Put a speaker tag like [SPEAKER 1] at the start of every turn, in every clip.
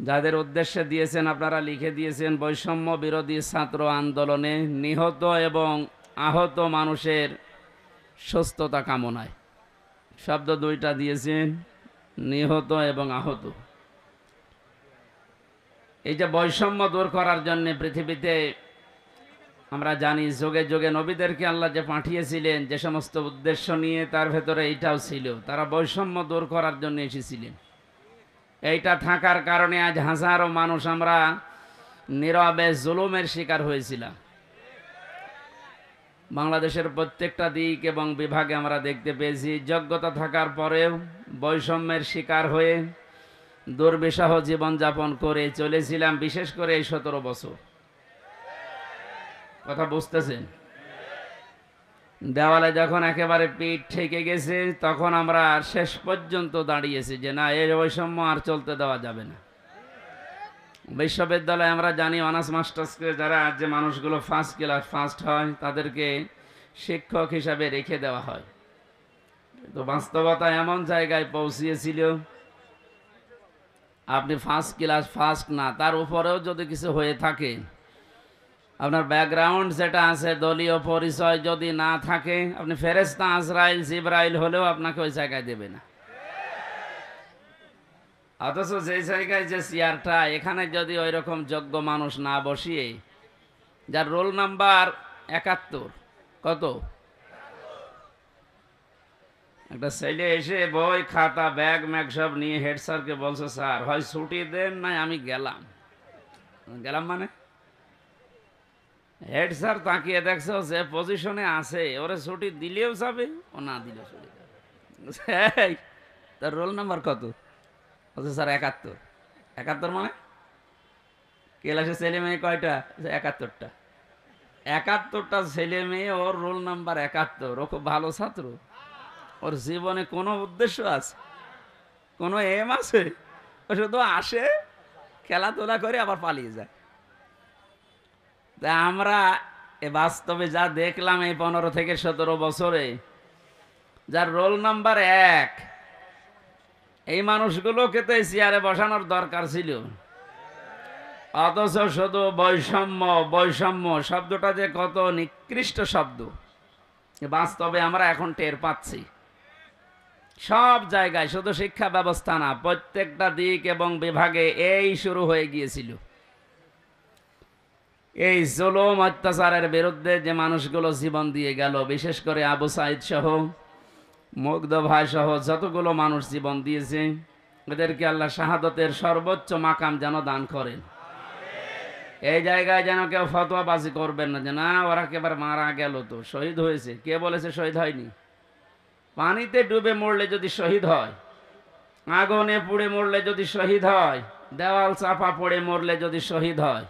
[SPEAKER 1] যাদের উদ্দেশ্যে দিয়েছেন আপনারা লিখে দিয়েছেন, বৈষম্য বিরোধী ছাত্র আন্দোলনে নিহত এবং আহত মানুষের সুস্থতা কামনায়। শব্দ দুইটা দিয়েছেন, নিহত এবং আহত। এই যে বৈষম্য দূর করার জন্য পৃথিবীতে আমরা জানি যুগে যুগে নবীদেরকে আল্লাহ যে পাঠিয়েছিলেন যে সমস্ত উদ্দেশ্য নিয়ে, তার ভেতরে এইটাও ছিল, তারা বৈষম্য দূর করার জন্য এসেছিলেন। এইটা থাকার কারণে আজ হাজারো মানুষ আমরা নীরবে জুলুমের শিকার হয়েছিলাম। বাংলাদেশের প্রত্যেকটা দিক এবং বিভাগে আমরা দেখতে পেয়েছি, যোগ্যতা থাকার পরেও বৈষম্যের শিকার হয়ে দুর্বিষহ জীবনযাপন করে চলেছিলাম, বিশেষ করে এই 17 বছর। কথা বুঝতেছেন? দেওয়ালে যখন একেবারে পিঠ ঠেকে গেছে, তখন আমরা শেষ পর্যন্ত দাঁড়িয়েছি যে না, এই বৈষম্য আর চলতে দেওয়া যাবে না। বিশ্ববিদ্যালয়ে আমরা জানি অনার্স মাস্টার্সকে যারা যে মানুষগুলো ফার্স্ট ক্লাস ফার্স্ট হয়, তাদেরকে শিক্ষক হিসাবে রেখে দেওয়া হয়। তো বাস্তবতা এমন জায়গায় পৌঁছিয়েছিল, আপনি ফার্স্ট ক্লাস ফার্স্ট না, তার উপরেও যদি কিছু হয়ে থাকে, আপনার ব্যাকগ্রাউন্ড যেটা আছে, দলীয় পরিচয় যদি না থাকে, আপনি ফেরেশতা আজরাইল জিবরাইল হলেও আপনাকে ওই জায়গায় দেবে না। অথচ যে জায়গায় যে চেয়ারটা, এখানে যদি ওই রকম যোগ্য মানুষ না বসিয়ে, যার রোল নাম্বার 71, কত, একটা ছেলে এসে বই খাতা ব্যাগ ম্যাগ সব নিয়ে হেড স্যারকে বলছে, স্যার হয় ছুটি দেন, নাই আমি গেলাম। গেলাম মানে হেড স্যার তাকিয়ে দেখছে যে পজিশনে আছে, ওরে ছুটি দিলেও যাবে, ও না দিলেও ছুটি যাবে। তার রোল নাম্বার কত? বলছে স্যার 71। 71 মানে ক্লাসে ছেলে মেয়ে কয়টা? 71টা। 71টা ছেলে মেয়ে, ওর রোল নাম্বার 71। ও খুব ভালো ছাত্র, ওর জীবনে কোনো উদ্দেশ্য আছে, কোনো এম আছে? ও শুধু আসে, খেলাধুলা করে আবার পালিয়ে যায়। তা আমরা এ বাস্তবে যা দেখলাম এই 15 থেকে 17 বছরে, যার রোল নাম্বার 1, এই মানুষগুলোকে তো এই চেয়ারে বসানোর দরকার ছিল। অথচ শুধু বৈষম্য বৈষম্য শব্দটা যে কত নিকৃষ্ট শব্দ, বাস্তবে আমরা এখন টের পাচ্ছি। সব জায়গায়, শুধু শিক্ষা ব্যবস্থা না, প্রত্যেকটা দিক এবং বিভাগে এই শুরু হয়ে গিয়েছিল। এই জুলুম অত্যাচারের বিরুদ্ধে যে মানুষগুলো জীবন দিয়ে গেল, বিশেষ করে আবু সাইদ সহ, মুগ্ধ ভাই সহ যতগুলো মানুষ জীবন দিয়েছে, এদেরকে আল্লাহ শাহাদতের সর্বোচ্চ মাকাম যেন দান করেন। এই জায়গায় যেন কেউ ফতোয়াবাজি করবেন না যে না, ওরা একেবারে মারা গেল, তো শহীদ হয়েছে। কে বলেছে শহীদ হয়নি? পানিতে ডুবে মরলে যদি শহীদ হয়, আগুনে পুড়ে মরলে যদি শহীদ হয়, দেওয়াল চাপা পড়ে মরলে যদি শহীদ হয়,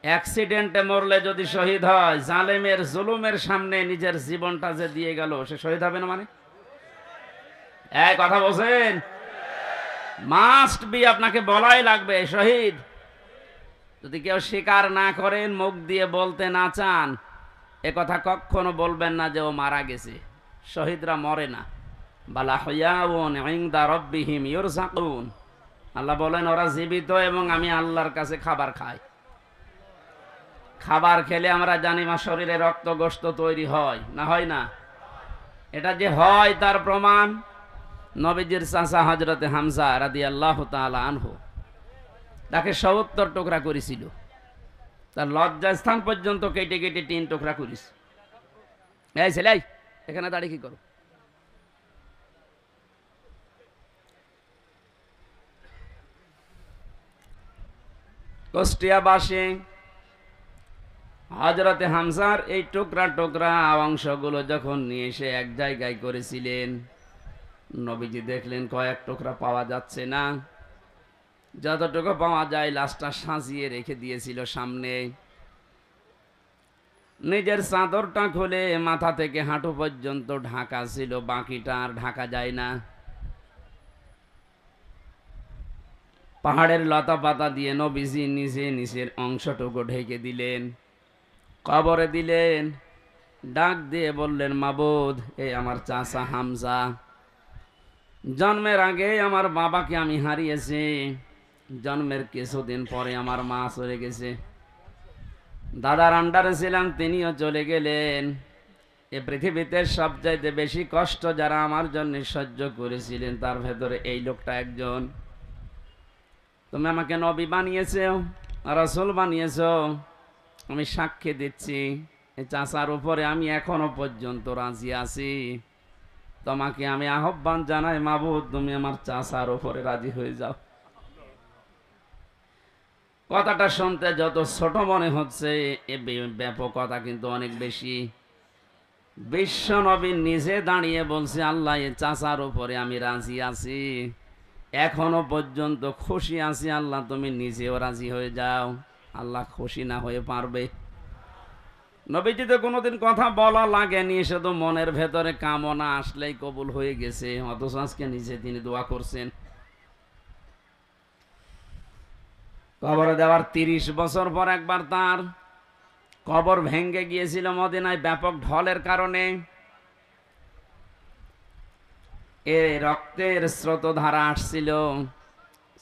[SPEAKER 1] অ্যাক্সিডেন্টে মরলে যদি শহীদ হয়, জালেমের জুলুমের সামনে নিজের জীবনটা যে দিয়ে গেল, সে শহীদ হবে না? মানে এই কথা বলছেন, মাস্ট বি, আপনাকে বলাই লাগবে শহীদ। যদি কেউ স্বীকার না করেন, মুখ দিয়ে বলতে না চান, এ কথা কখনো বলবেন না যে ও মারা গেছে। শহীদরা মরে না। বালা হুয়াউন ইনদা রাব্বিহিম ইউরযাকুন, আল্লাহ বলেন ওরা জীবিত এবং আমি আল্লাহর কাছে খাবার খাই। খাবার খেলে আমরা জানি মা শরীরে রক্ত গোশত তৈরি হয় না, হয় না? এটা যে হয় তার প্রমাণ নবীজির চাচা হযরতে হামজা রাদিয়াল্লাহু তাআলা আনহু, তাকে 70 টুকরা করেছিল, তার লজ্জাস্থান পর্যন্ত কেটে কেটে 3 টুকরা করিস। এই ছেলে, এখানে দাঁড়িয়ে কি করো? কুষ্টিয়াবাসী হযরতে হামজার এই টুকরা টুকরা অংশগুলো যখন নিয়ে এসে এক জায়গায় করেছিলেন, নবীজি দেখলেন কয়েক টুকরা পাওয়া যাচ্ছে না, যতটুকু পাওয়া যায় লাশটা সাজিয়ে রেখে দিয়েছিল সামনে। নিজের চাদরটা খুলে মাথা থেকে হাঁটু পর্যন্ত ঢাকা ছিল, বাকিটা আর ঢাকা যায় না। পাহাড়ের লতা পাতা দিয়ে নবীজি নিজে নিচের অংশটুকু ঢেকে দিলেন, কবরে দিলেন, ডাক দিয়ে বললেন, মাবুদ, এই আমার চাচা হামজা, জন্মের আগে আমার বাবাকে আমি হারিয়েছি, জন্মের কিছুদিন পরে আমার মা চলে গেছে। দাদার আন্ডারে ছিলাম, তিনিও চলে গেলেন। এ পৃথিবীতে সবচাইতে বেশি কষ্ট যারা আমার জন্য সহ্য করেছিলেন তার ভেতরে এই লোকটা একজন। তুমি আমাকে নবী বানিয়েছো, রাসূল বানিয়েছো, আমি সাক্ষী দিচ্ছি এই চাচার উপরে আমি এখনো পর্যন্ত রাজি আছি। তোমাকে আমি আহ্বান জানাই, মাবুদ তুমি আমার চাচার উপরে রাজি হয়ে যাও। কথাটা শুনতে যত ছোট মনে হচ্ছে, এ ব্যাপকতা কিন্তু অনেক বেশি। বিশ্ব নবী নিজে দাঁড়িয়ে বলছে, আল্লাহ এ চাচার উপরে আমি রাজি আছি, এখনো পর্যন্ত খুশি আছি, আল্লাহ তুমি নিজেও রাজি হয়ে যাও। আল্লাহ খুশি না হয়ে পারবে? নবীজি তো কোনোদিন কথা বলা লাগেনি, শুধু মনের ভেতরে কামনা আসলেই কবুল হয়ে গেছে। অথচ আজকে নিজে তিনি দোয়া করছেন। কবরে দেওয়ার 30 বছর পর একবার তার কবর ভেঙে গিয়েছিল মদিনায় ব্যাপক ঢলের কারণে। এ রক্তের স্রোতধারা আসছিল।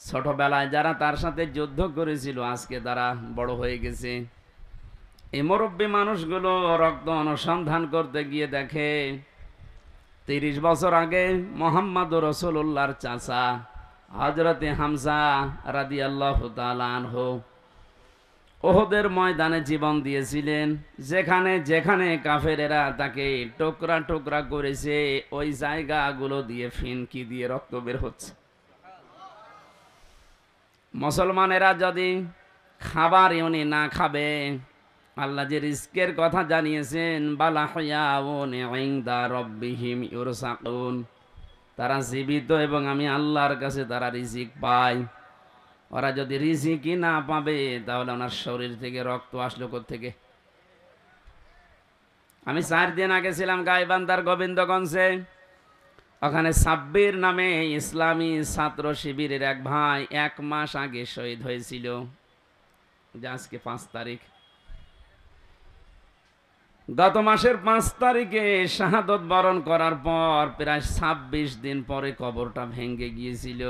[SPEAKER 1] ছোটবেলায় যারা তার সাথে যুদ্ধ করেছিল আজকে তারা বড় হয়ে গেছে। এই মুরব্বী মানুষগুলো রক্ত অনুসন্ধান করতে গিয়ে দেখে 30 বছর আগে মুহাম্মদুর রাসূলুল্লাহর চাচা হযরতে হামজা রাদিয়াল্লাহু তাআলা আনহু ওহদের ময়দানে জীবন দিয়েছিলেন। যেখানে যেখানে কাফেরেরা তাকে টুকরা টুকরা করেছে, ওই জায়গাগুলো দিয়ে ফিনকি দিয়ে রক্ত বের হচ্ছে। মুসলমানেরা যদি খাবার উনি না খাবে, আল্লাহ যে রিজকের কথা জানিয়েছেন, বালা হায়াউন ইনদা রাব্বিহিম ইউরসাকুন, তারা জীবিত এবং আমি আল্লাহর কাছে তারা রিজিক পায়। ওরা যদি রিজিকই না পাবে তাহলে ওনার শরীর থেকে রক্ত আসলো কোত্থেকে? আমি 4 দিন আগে ছিলাম গাইবান্ধার গোবিন্দগঞ্জে। ওখানে সাব্বির নামে ইসলামী ছাত্র শিবিরের এক ভাই 1 মাস আগে শহীদ হয়েছিল। আজকে 5 তারিখ। গত মাসের 5 তারিখে শাহাদত বরণ করার পর প্রায় 26 দিন পরে কবরটা ভেঙে গিয়েছিল।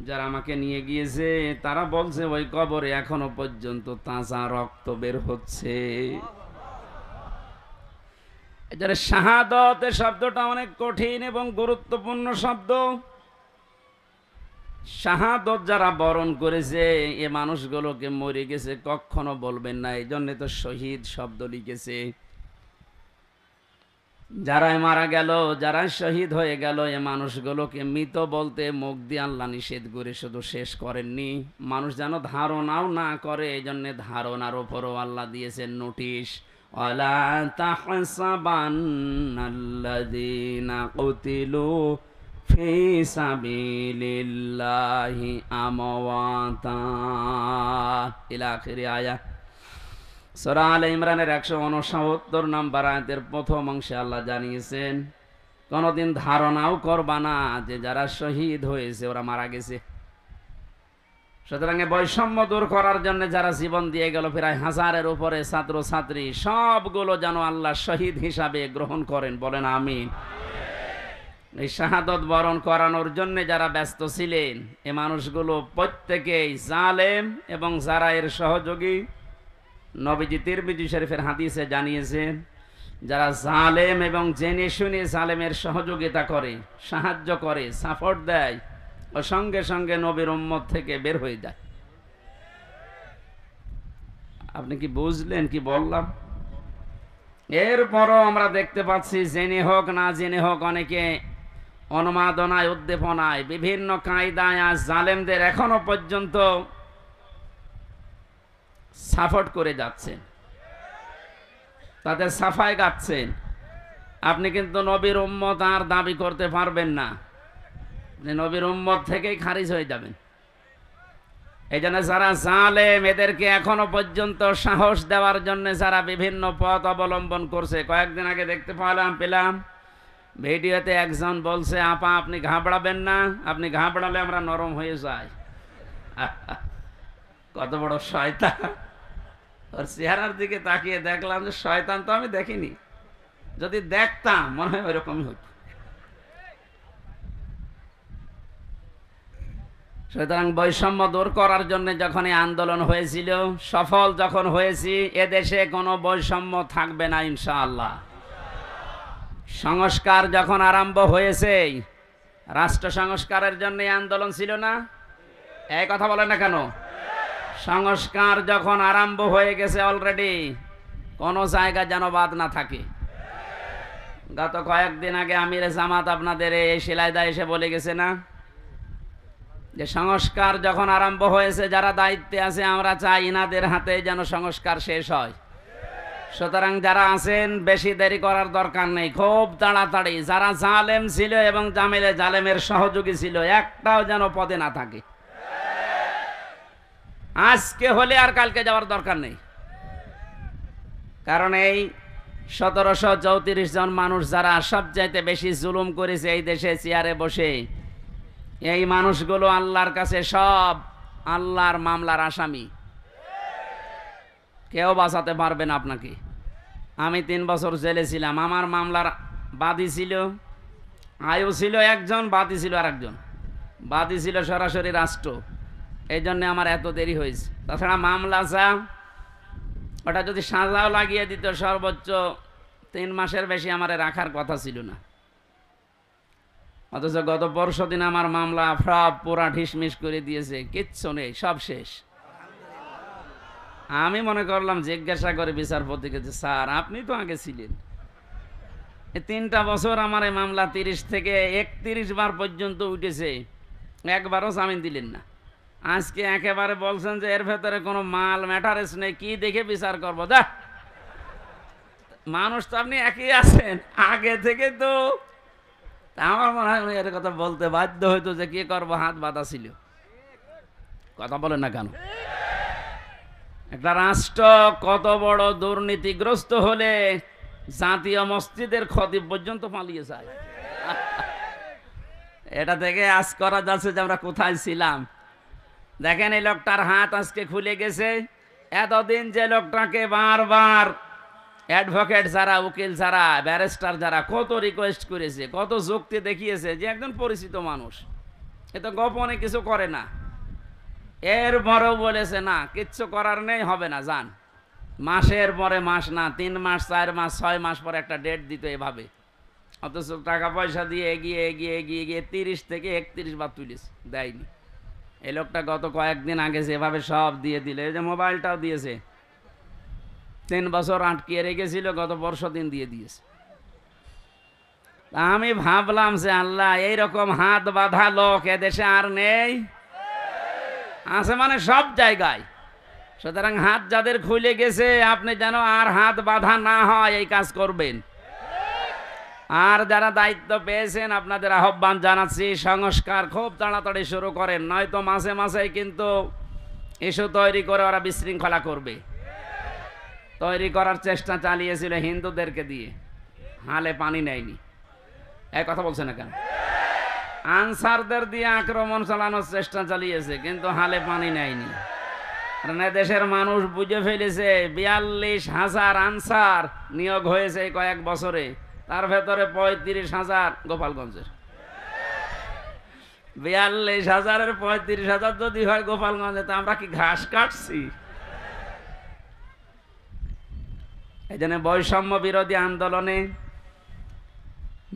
[SPEAKER 1] যারা আমাকে নিয়ে গিয়েছে তারা বলছে ওই কবরে এখনো পর্যন্ত তাজা রক্ত বের হচ্ছে। এটার শাহাদত শব্দটা অনেক কঠিন এবং গুরুত্বপূর্ণ শব্দ। শাহাদত যারা বরণ করেছে এ মানুষগুলোকে মরে গেছে কখনো বলবেন না, এই জন্য তো শহীদ শব্দ লিখেছে। যারাই মারা গেল, যারা শহীদ হয়ে গেল, এ মানুষগুলোকে মৃত বলতে মুখ দিয়ে আল্লাহ নিষেধ করে শুধু শেষ করেননি, মানুষ যেন ধারণাও না করে, এই জন্য ধারণার উপরও আল্লাহ দিয়েছেন নোটিশ। ওয়ালা তাহসাবান্নাল্লাযীনা কুতিলু ফি সাবিলিল্লাহি আমওয়াতা ইলা আখির আয়াত। সূরা আলে ইমরানের 169 নম্বর আয়াতের প্রথম অংশে আল্লাহ জানিয়েছেন, কোনদিন ধারণাও করবা না যে যারা শহীদ হয়েছে ওরা মারা গেছে। সুতরাং বৈষম্য দূর করার জন্য যারা জীবন দিয়ে গেল প্রায় 1000-এর উপরে ছাত্র ছাত্রী, সবগুলো যেন আল্লাহ শহীদ হিসাবে গ্রহণ করেন, বলেন আমিন। এই শাহাদত বরণ করানোর জন্য যারা ব্যস্ত ছিলেন এ মানুষগুলো প্রত্যেকেই জালেম এবং যারা এর সহযোগী। নবীজি তিরমিজি শরীফের হাদিসে জানিয়েছেন, যারা জালেম এবং জেনে শুনে জালেমের সহযোগিতা করে, সাহায্য করে, সাপোর্ট দেয়, ও সঙ্গে সঙ্গে নবীর উম্মত থেকে বের হয়ে যায়। আপনি কি বুঝলেন কি বললাম? এরপরও আমরা দেখতে পাচ্ছি জেনে হোক না জেনে হোক অনেকে অনুমাদনায় উদ্দীপনায় বিভিন্ন কায়দায় আজ জালেমদের এখনো পর্যন্ত সাপোর্ট করে যাচ্ছেন, তাদের সাফাই গাচ্ছেন। আপনি কিন্তু নবীর উম্মত আর দাবি করতে পারবেন না, নবীর উম্মত থেকেই খারিজ হয়ে যাবেন। এই জন্য যারা জালেম এদেরকে এখনো পর্যন্ত সাহস দেওয়ার জন্য যারা বিভিন্ন পথ অবলম্বন করছে, কয়েকদিন আগে দেখতে পেলাম ভিডিওতে একজন বলছে, আপা আপনি ঘাবড়াবেন না, আপনি ঘাবড়ালে আমরা নরম হয়ে যাই। কত বড় শয়তান! ওর চেহারার দিকে তাকিয়ে দেখলাম যে শয়তান তো আমি দেখিনি, যদি দেখতাম মনে হয় ওইরকমই হতো। সুতরাং বৈষম্য দূর করার জন্য যখন এই আন্দোলন হয়েছিল, সফল যখন হয়েছি, এদেশে কোনো বৈষম্য থাকবে না ইনশাআল্লাহ। সংস্কার যখন আরম্ভ হয়েছে, রাষ্ট্র সংস্কারের জন্য আন্দোলন ছিল না? এই কথা বলে না কেন? সংস্কার যখন আরম্ভ হয়ে গেছে অলরেডি, কোনো জায়গা যেন বাদ না থাকে। গত কয়েকদিন আগে আমির জামাত আপনাদের এই শিলাইদা এসে বলে গেছে না যে সংস্কার যখন আরম্ভ হয়েছে, যারা দায়িত্বে আছে আমরা চাই ইনাদের হাতে যেন সংস্কার শেষ হয়। সুতরাং যারা আছেন বেশি দেরি করার দরকার নেই, খুব তাড়াতাড়ি যারা জালেম ছিল এবং জামিলে জালেমের সহযোগী ছিল একটাও যেন পদে না থাকে। আজকে হলে আর কালকে যাওয়ার দরকার নেই। কারণ এই 1734 জন মানুষ যারা সবচাইতে বেশি জুলুম করেছে এই দেশে চেয়ারে বসে, এই মানুষগুলো আল্লাহর কাছে সব আল্লাহর মামলার আসামি। কেউ বাঁচাতে পারবে না আপনাকে। আমি 3 বছর জেলে ছিলাম, আমার মামলার বাদী ছিল আয়ু ছিল একজন, বাদী ছিল আরেকজন। বাদী ছিল সরাসরি রাষ্ট্র, এই জন্য আমার এত দেরি হয়েছে। তাছাড়া মামলা যা, ওটা যদি সাজাও লাগিয়ে দিত সর্বোচ্চ 3 মাসের বেশি আমার রাখার কথা ছিল না। অথচ গত পরশুদিন আমার মামলা সব পুরা ঢিসমিস করে দিয়েছে, কিচ্ছু নেই, সব শেষ। আমি মনে করলাম জিজ্ঞাসা করে বিচারপতিকে যে স্যার আপনি তো আগে ছিলেন, এই 3টা বছর আমার এই মামলা 30 থেকে 31 বার পর্যন্ত উঠেছে, একবারও জামিন দিলেন না। আজকে একেবারে বলছেন যে এর ভেতরে কোনো মাল ম্যাটারেস নেই, কি দেখে বিচার করবো? যা, মানুষ তো আপনি একই আছেন আগে থেকে। তো আমার মনে হয় এর কথা বলতে বাধ্য হইতো যে কি করবো, হাত বাঁধা ছিল। কথা বলেন না কেন? একটা রাষ্ট্র কত বড় দুর্নীতিগ্রস্ত হলে জাতীয় মসজিদের খতিব পর্যন্ত পালিয়ে যায়। এটা থেকে আজ করা যাচ্ছে যে আমরা কোথায় ছিলাম। দেখেন এই লোকটার হাত আজকে খুলে গেছে। এতদিন যে লোকটাকে বারবার অ্যাডভোকেট যারা, উকিল যারা, ব্যারিস্টার যারা কত রিকোয়েস্ট করেছে, কত যুক্তি দেখিয়েছে যে একজন পরিচিত মানুষ, এ তো গোপনে কিছু করে না, এরপরেও বলেছে না কিচ্ছু করার নেই, হবে না, যান। মাসের পরে মাস না, 3 মাস 4 মাস 6 মাস পরে একটা ডেট দিত এভাবে। অথচ টাকা পয়সা দিয়ে এগিয়ে এগিয়ে এগিয়ে গিয়ে 30 থেকে 31 বার তুলেছে, দেয়নি। এই লোকটা গত কয়েকদিন আগে যেভাবে সব দিয়ে দিলে, এই যে মোবাইলটাও দিয়েছে, 3 বছর আটকিয়ে রেখেছিল, গত পরশুদিন দিয়ে দিয়েছে। আমি ভাবলাম যে আল্লাহ, এইরকম হাত বাঁধা লোক এদেশে আর নেই, আছে মানে সব জায়গায়। সুতরাং হাত যাদের খুলে গেছে, আপনি যেন আর হাত বাঁধা না হয় এই কাজ করবেন। আর যারা দায়িত্ব পেয়েছেন আপনাদের আহ্বান জানাচ্ছি, সংস্কার খুব তাড়াতাড়ি শুরু করেন, নয়তো মাসে মাসেই কিন্তু ইস্যু তৈরি করে ওরা বিশৃঙ্খলা করবে। তৈরি করার চেষ্টা চালিয়েছিল হিন্দুদেরকে দিয়ে, হালে পানি নেয়নি। এই কথা বলছে না কেন? আনসারদের দিয়ে আক্রমণ চালানোর চেষ্টা চালিয়েছে, কিন্তু হালে পানি নেয়নি। কারণ দেশের মানুষ বুঝে ফেলেছে 42,000 আনসার নিয়োগ হয়েছে কয়েক বছরে, তার ভেতরে 35,000 গোপালগঞ্জের। 42,000-এর 35,000 যদি হয় গোপালগঞ্জে, তা আমরা কি ঘাস কাটছি? এই জন্য বৈষম্য বিরোধী আন্দোলনে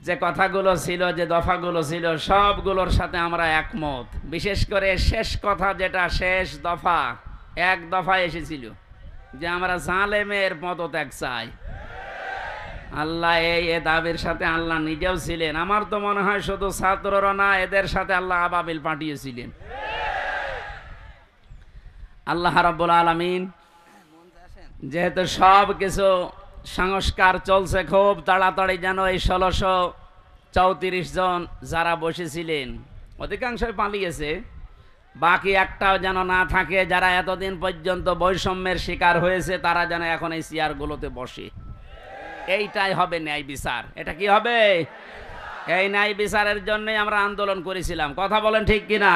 [SPEAKER 1] যে কথাগুলো ছিল, যে দফাগুলো ছিল, সবগুলোর সাথে আমরা একমত। বিশেষ করে শেষ কথা, যেটা শেষ দফা, এক দফায় এসেছিল যে আমরা জালেমের পদত্যাগ চাই। আল্লাহ এই দাবির সাথে আল্লাহ নিজেও ছিলেন। আমার তো মনে হয় শুধু ছাত্ররা না, এদের সাথে আল্লাহ আবাবিল পাঠিয়েছিলেন। আল্লাহ রাব্বুল আলামিন যেহেতু সব কিছু সংস্কার চলছে, খুব তাড়াতাড়ি যেন এই 1634 জন যারা বসেছিলেন, অধিকাংশই পালিয়েছে, বাকি একটাও যেন না থাকে, যারা এতদিন পর্যন্ত বৈষম্যের শিকার হয়েছে, তারা যেন এখন এই চেয়ারগুলোতে বসে। এইটাই হবে ন্যায় বিচার। এটা কি হবে? এই ন্যায় বিচারের জন্যই আমরা আন্দোলন করেছিলাম। কথা বলেন ঠিক কিনা?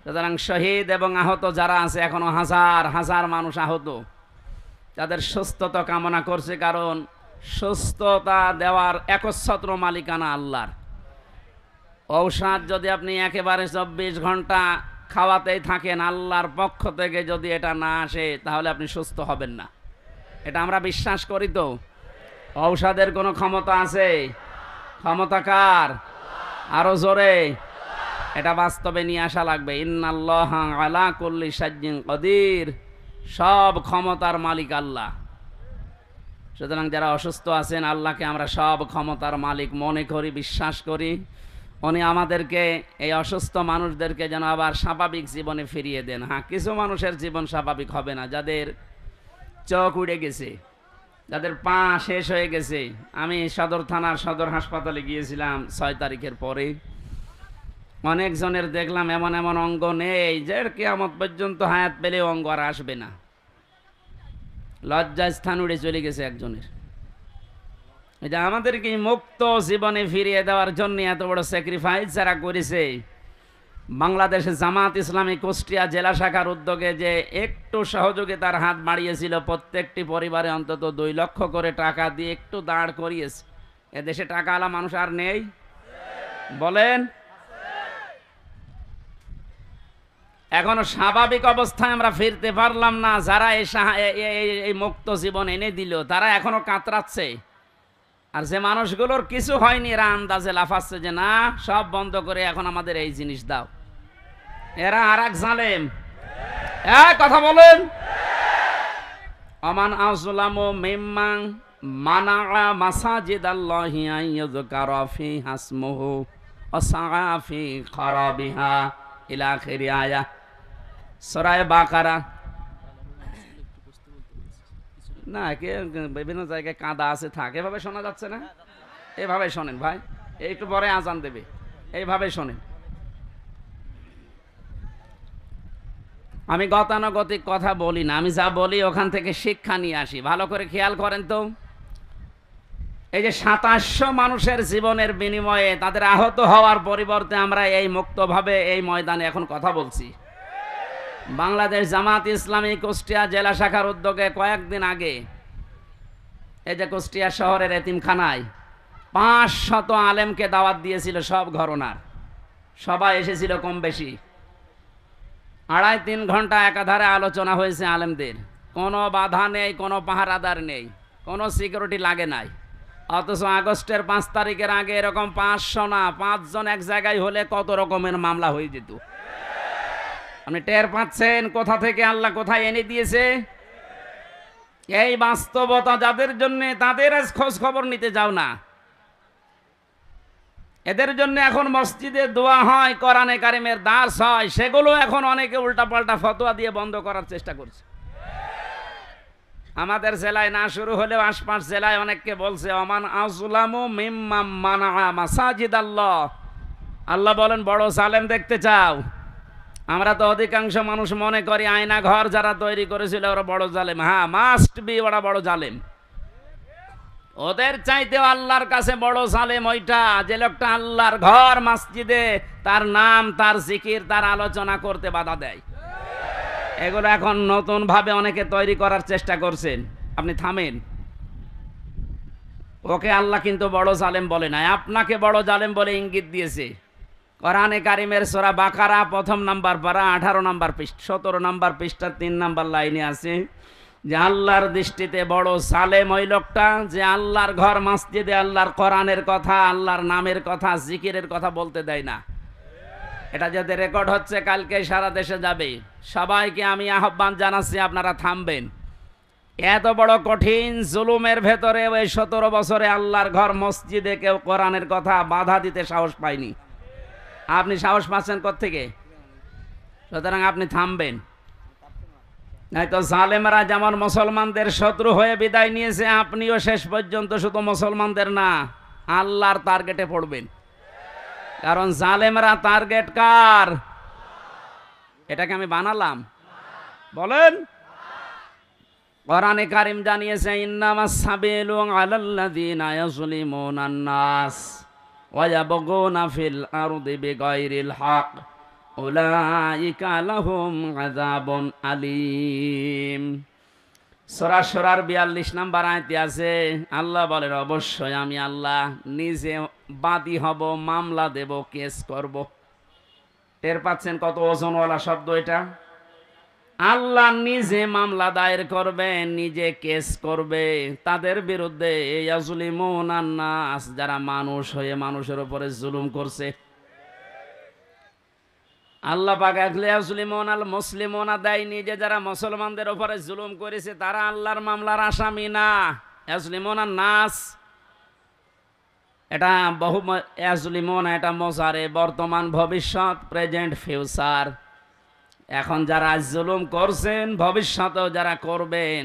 [SPEAKER 1] সুতরাং শহীদ এবং আহত যারা আছে, এখনো হাজার হাজার মানুষ আহত, তাদের সুস্থতা কামনা করছে। কারণ সুস্থতা দেওয়ার একচ্ছত্র মালিকানা আল্লাহর। ঔষধ যদি আপনি একেবারে 24 ঘন্টা খাওয়াতেই থাকেন, আল্লাহর পক্ষ থেকে যদি এটা না আসে তাহলে আপনি সুস্থ হবেন না। এটা আমরা বিশ্বাস করি। তো ঔষধের কোনো ক্ষমতা আছে? ক্ষমতা কার? আরো জোরে। এটা বাস্তবে নিয়ে আসা লাগবে। ইন্নাল্লাহা আলা কুল্লি শাইইন কাদির। সব ক্ষমতার মালিক আল্লাহ। সুতরাং যারা অসুস্থ আছেন, আল্লাহকে আমরা সব ক্ষমতার মালিক মনে করি, বিশ্বাস করি। উনি আমাদেরকে, এই অসুস্থ মানুষদেরকে যেন আবার স্বাভাবিক জীবনে ফিরিয়ে দেন। হ্যাঁ, কিছু মানুষের জীবন স্বাভাবিক হবে না, যাদের চোখ উড়ে গেছে, যাদের পা শেষ হয়ে গেছে। আমি সদর থানার সদর হাসপাতালে গিয়েছিলাম 6 তারিখের পরে। অনেকজনের দেখলাম এমন এমন অঙ্গ নেই যে কিয়ামত পর্যন্ত হায়াত পেলে অঙ্গ আর আসবে না। লজ্জা স্থান উড়ে চলে গেছে একজনের। এটা আমাদেরকে মুক্ত জীবনে ফিরিয়ে দেওয়ার জন্য এত বড় স্যাক্রিফাইস যারা করেছে। বাংলাদেশে জামাত ইসলামী কুষ্টিয়া জেলা শাখার উদ্যোগে যে একটু সহযোগিতার হাত বাড়িয়েছিল, প্রত্যেকটি পরিবারে অন্তত 2 লক্ষ করে টাকা দিয়ে একটু দাঁড় করিয়েছে। এদেশে টাকাওয়ালা মানুষ আর নেই? বলেন। এখনো স্বাভাবিক অবস্থায় আমরা ফিরতে পারলাম না। যারা এই মুক্ত জীবন এনে দিল, তারা এখনো কাতরাচ্ছে। আর যে মানুষগুলোর কিছু হয়নি, এরা আন্দাজে লাফাচ্ছে যে না, সব বন্ধ করে এখন আমাদের এই জিনিস দাও। এরা আর এক জালেম। কথা বলেন। আমান আযলামু মিম্মান মানাআ মাসাজিদাল্লাহি আন ইউযকারা ফিহা ইসমুহু ওয়া সাআ ফি খারাবিহা ইলা আখিরি আয়াহ, সূরা বাকারা। না, বিভিন্ন জায়গায় কাদা আছে, থাকে এভাবে শোনা যাচ্ছে না? এভাবে শোনেন ভাই, একটু পরে আজান দেবে, এইভাবে শোনেন। আমি গতানুগতিক কথা বলি না, আমি যা বলি ওখান থেকে শিক্ষা নিয়ে আসি। ভালো করে খেয়াল করেন তো। এই যে 2700 মানুষের জীবনের বিনিময়ে তাদের আহত হওয়ার পরিবর্তে আমরা এই মুক্তভাবে এই ময়দানে এখন কথা বলছি। বাংলাদেশ জামাত ইসলামী কুষ্টিয়া জেলা শাখার উদ্যোগে কয়েকদিন আগে এই যে কুষ্টিয়া শহরের এতিমখানায় 500 আলেমকে দাওয়াত দিয়েছিল, সব ঘরনার। সবাই এসেছিল কম বেশি। 2.5-3 ঘন্টা একাধারে আলোচনা হয়েছে আলেমদের। কোনো বাধা নেই, কোনো পাহারাদার নেই, কোনো সিকিউরিটি লাগে নাই। অথচ আগস্টের 5 তারিখের আগে এরকম 500 না, 5 জন এক জায়গায় হলে কত রকমের মামলা হয়ে যেত। আপনি টের পাচ্ছেন কোথা থেকে আল্লাহ কোথায় এনে দিয়েছে? এই বাস্তবতা যাদের জন্য, তাদের খোঁজ খবর নিতে যাও না। এদের জন্য এখন মসজিদে দোয়া হয়, কোরআনে কারিমের দার্স হয়, সেগুলো এখন অনেকে উল্টাপাল্টা ফতোয়া দিয়ে বন্ধ করার চেষ্টা করছে। আমাদের জেলায় না শুরু হলেও আশপাশ জেলায় অনেককে বলছে আমান আযলামু মিম্মান মানাআ মাসাজিদাল্লাহ। আল্লাহ বলেন, বড় জালেম দেখতে চাও? আমরা তো অধিকাংশ মানুষ মনে করি আয়না ঘর যারা তৈরি করেছিল ওরা বড় জালেম। হ্যাঁ, মাস্ট বি, ওরা বড় জালেম। ওদের চাইতেও আল্লাহর কাছে বড় জালেম ওইটা, যে লোকটা আল্লাহর ঘর মসজিদে তার নাম, তার জিকির, তার আলোচনা করতে বাধা দেয়। এগুলো এখন নতুন ভাবে অনেকে তৈরি করার চেষ্টা করছেন। আপনি থামেন। ওকে আল্লাহ কিন্তু বড় জালেম বলে নাই, আপনাকে বড় জালেম বলে ইঙ্গিত দিয়েছে। কোরআনে কারিমের সূরা বাকারা 1 নাম্বার পারা 18 নাম্বার পৃষ্ঠা 17 নাম্বার পৃষ্ঠা 3 নাম্বার লাইনে আছে যে আল্লাহর দৃষ্টিতে বড় জালেম ওই লোকটা যে আল্লাহর ঘর মসজিদে আল্লাহর কোরআনের কথা, আল্লাহর নামের কথা, জিকিরের কথা বলতে দেয় না। এটা যাতে রেকর্ড হচ্ছে, কালকে সারা দেশে যাবে। সবাইকে আমি আহ্বান জানাচ্ছি, আপনারা থামবেন। এত বড় কঠিন জুলুমের ভেতরে ওই 17 বছরে আল্লাহর ঘর মসজিদে কেউ কোরআনের কথা বাধা দিতে সাহস পায়নি। আপনি সাহস পাচ্ছেন কোত্থেকে? সুতরাং আপনি থামবেন, নয়তো জালেমরা যেমন মুসলমানদের শত্রু হয়ে বিদায় নিয়েছে, আপনিও শেষ পর্যন্ত শুধু মুসলমানদের না, আল্লাহর টার্গেটে পড়বেন। কারণ জালেমরা টার্গেট কার? এটাকে আমি বানালাম? বলেন। কোরআনে কারিম জানিয়েছে ইন্নামাস সাবিলু আলাল্লাযিনা ইয়াযলিমুনান নাস ওয়া ইয়াবগুনা ফিল আরদি বিগাইরিল হক উলাইকা লাহুম আযাবুন আলীম। সূরা শুরার 42 নম্বর আয়াতে আছে, আল্লাহ বলেন অবশ্যই আমি আল্লাহ নিজে বাদী হব, মামলা দেব, কেস করব। টের পাচ্ছেন কত ওজনওয়ালা শব্দ এটা? আল্লাহ নিজে মামলা দায়ের করবে, নিজে কেস করবে তাদের বিরুদ্ধে। ইয়াজলিমুনান নাস, যারা মানুষ হয়ে মানুষের উপরে জুলুম করছে। আল্লাহ পাক ইয়াজলিমুনাল মুসলিমুনা দেয়নি যে যারা মুসলমানদের উপরে জুলুম করেছে তারা আল্লাহর মামলার আসামি না। ইয়াজলিমুনান নাস এটা বহু, ইয়াজলিমুনা এটা মোজারে, বর্তমান, ভবিষ্যৎ, প্রেজেন্ট, ফিউচার। এখন যারা জুলুম করছেন, ভবিষ্যতেও যারা করবেন,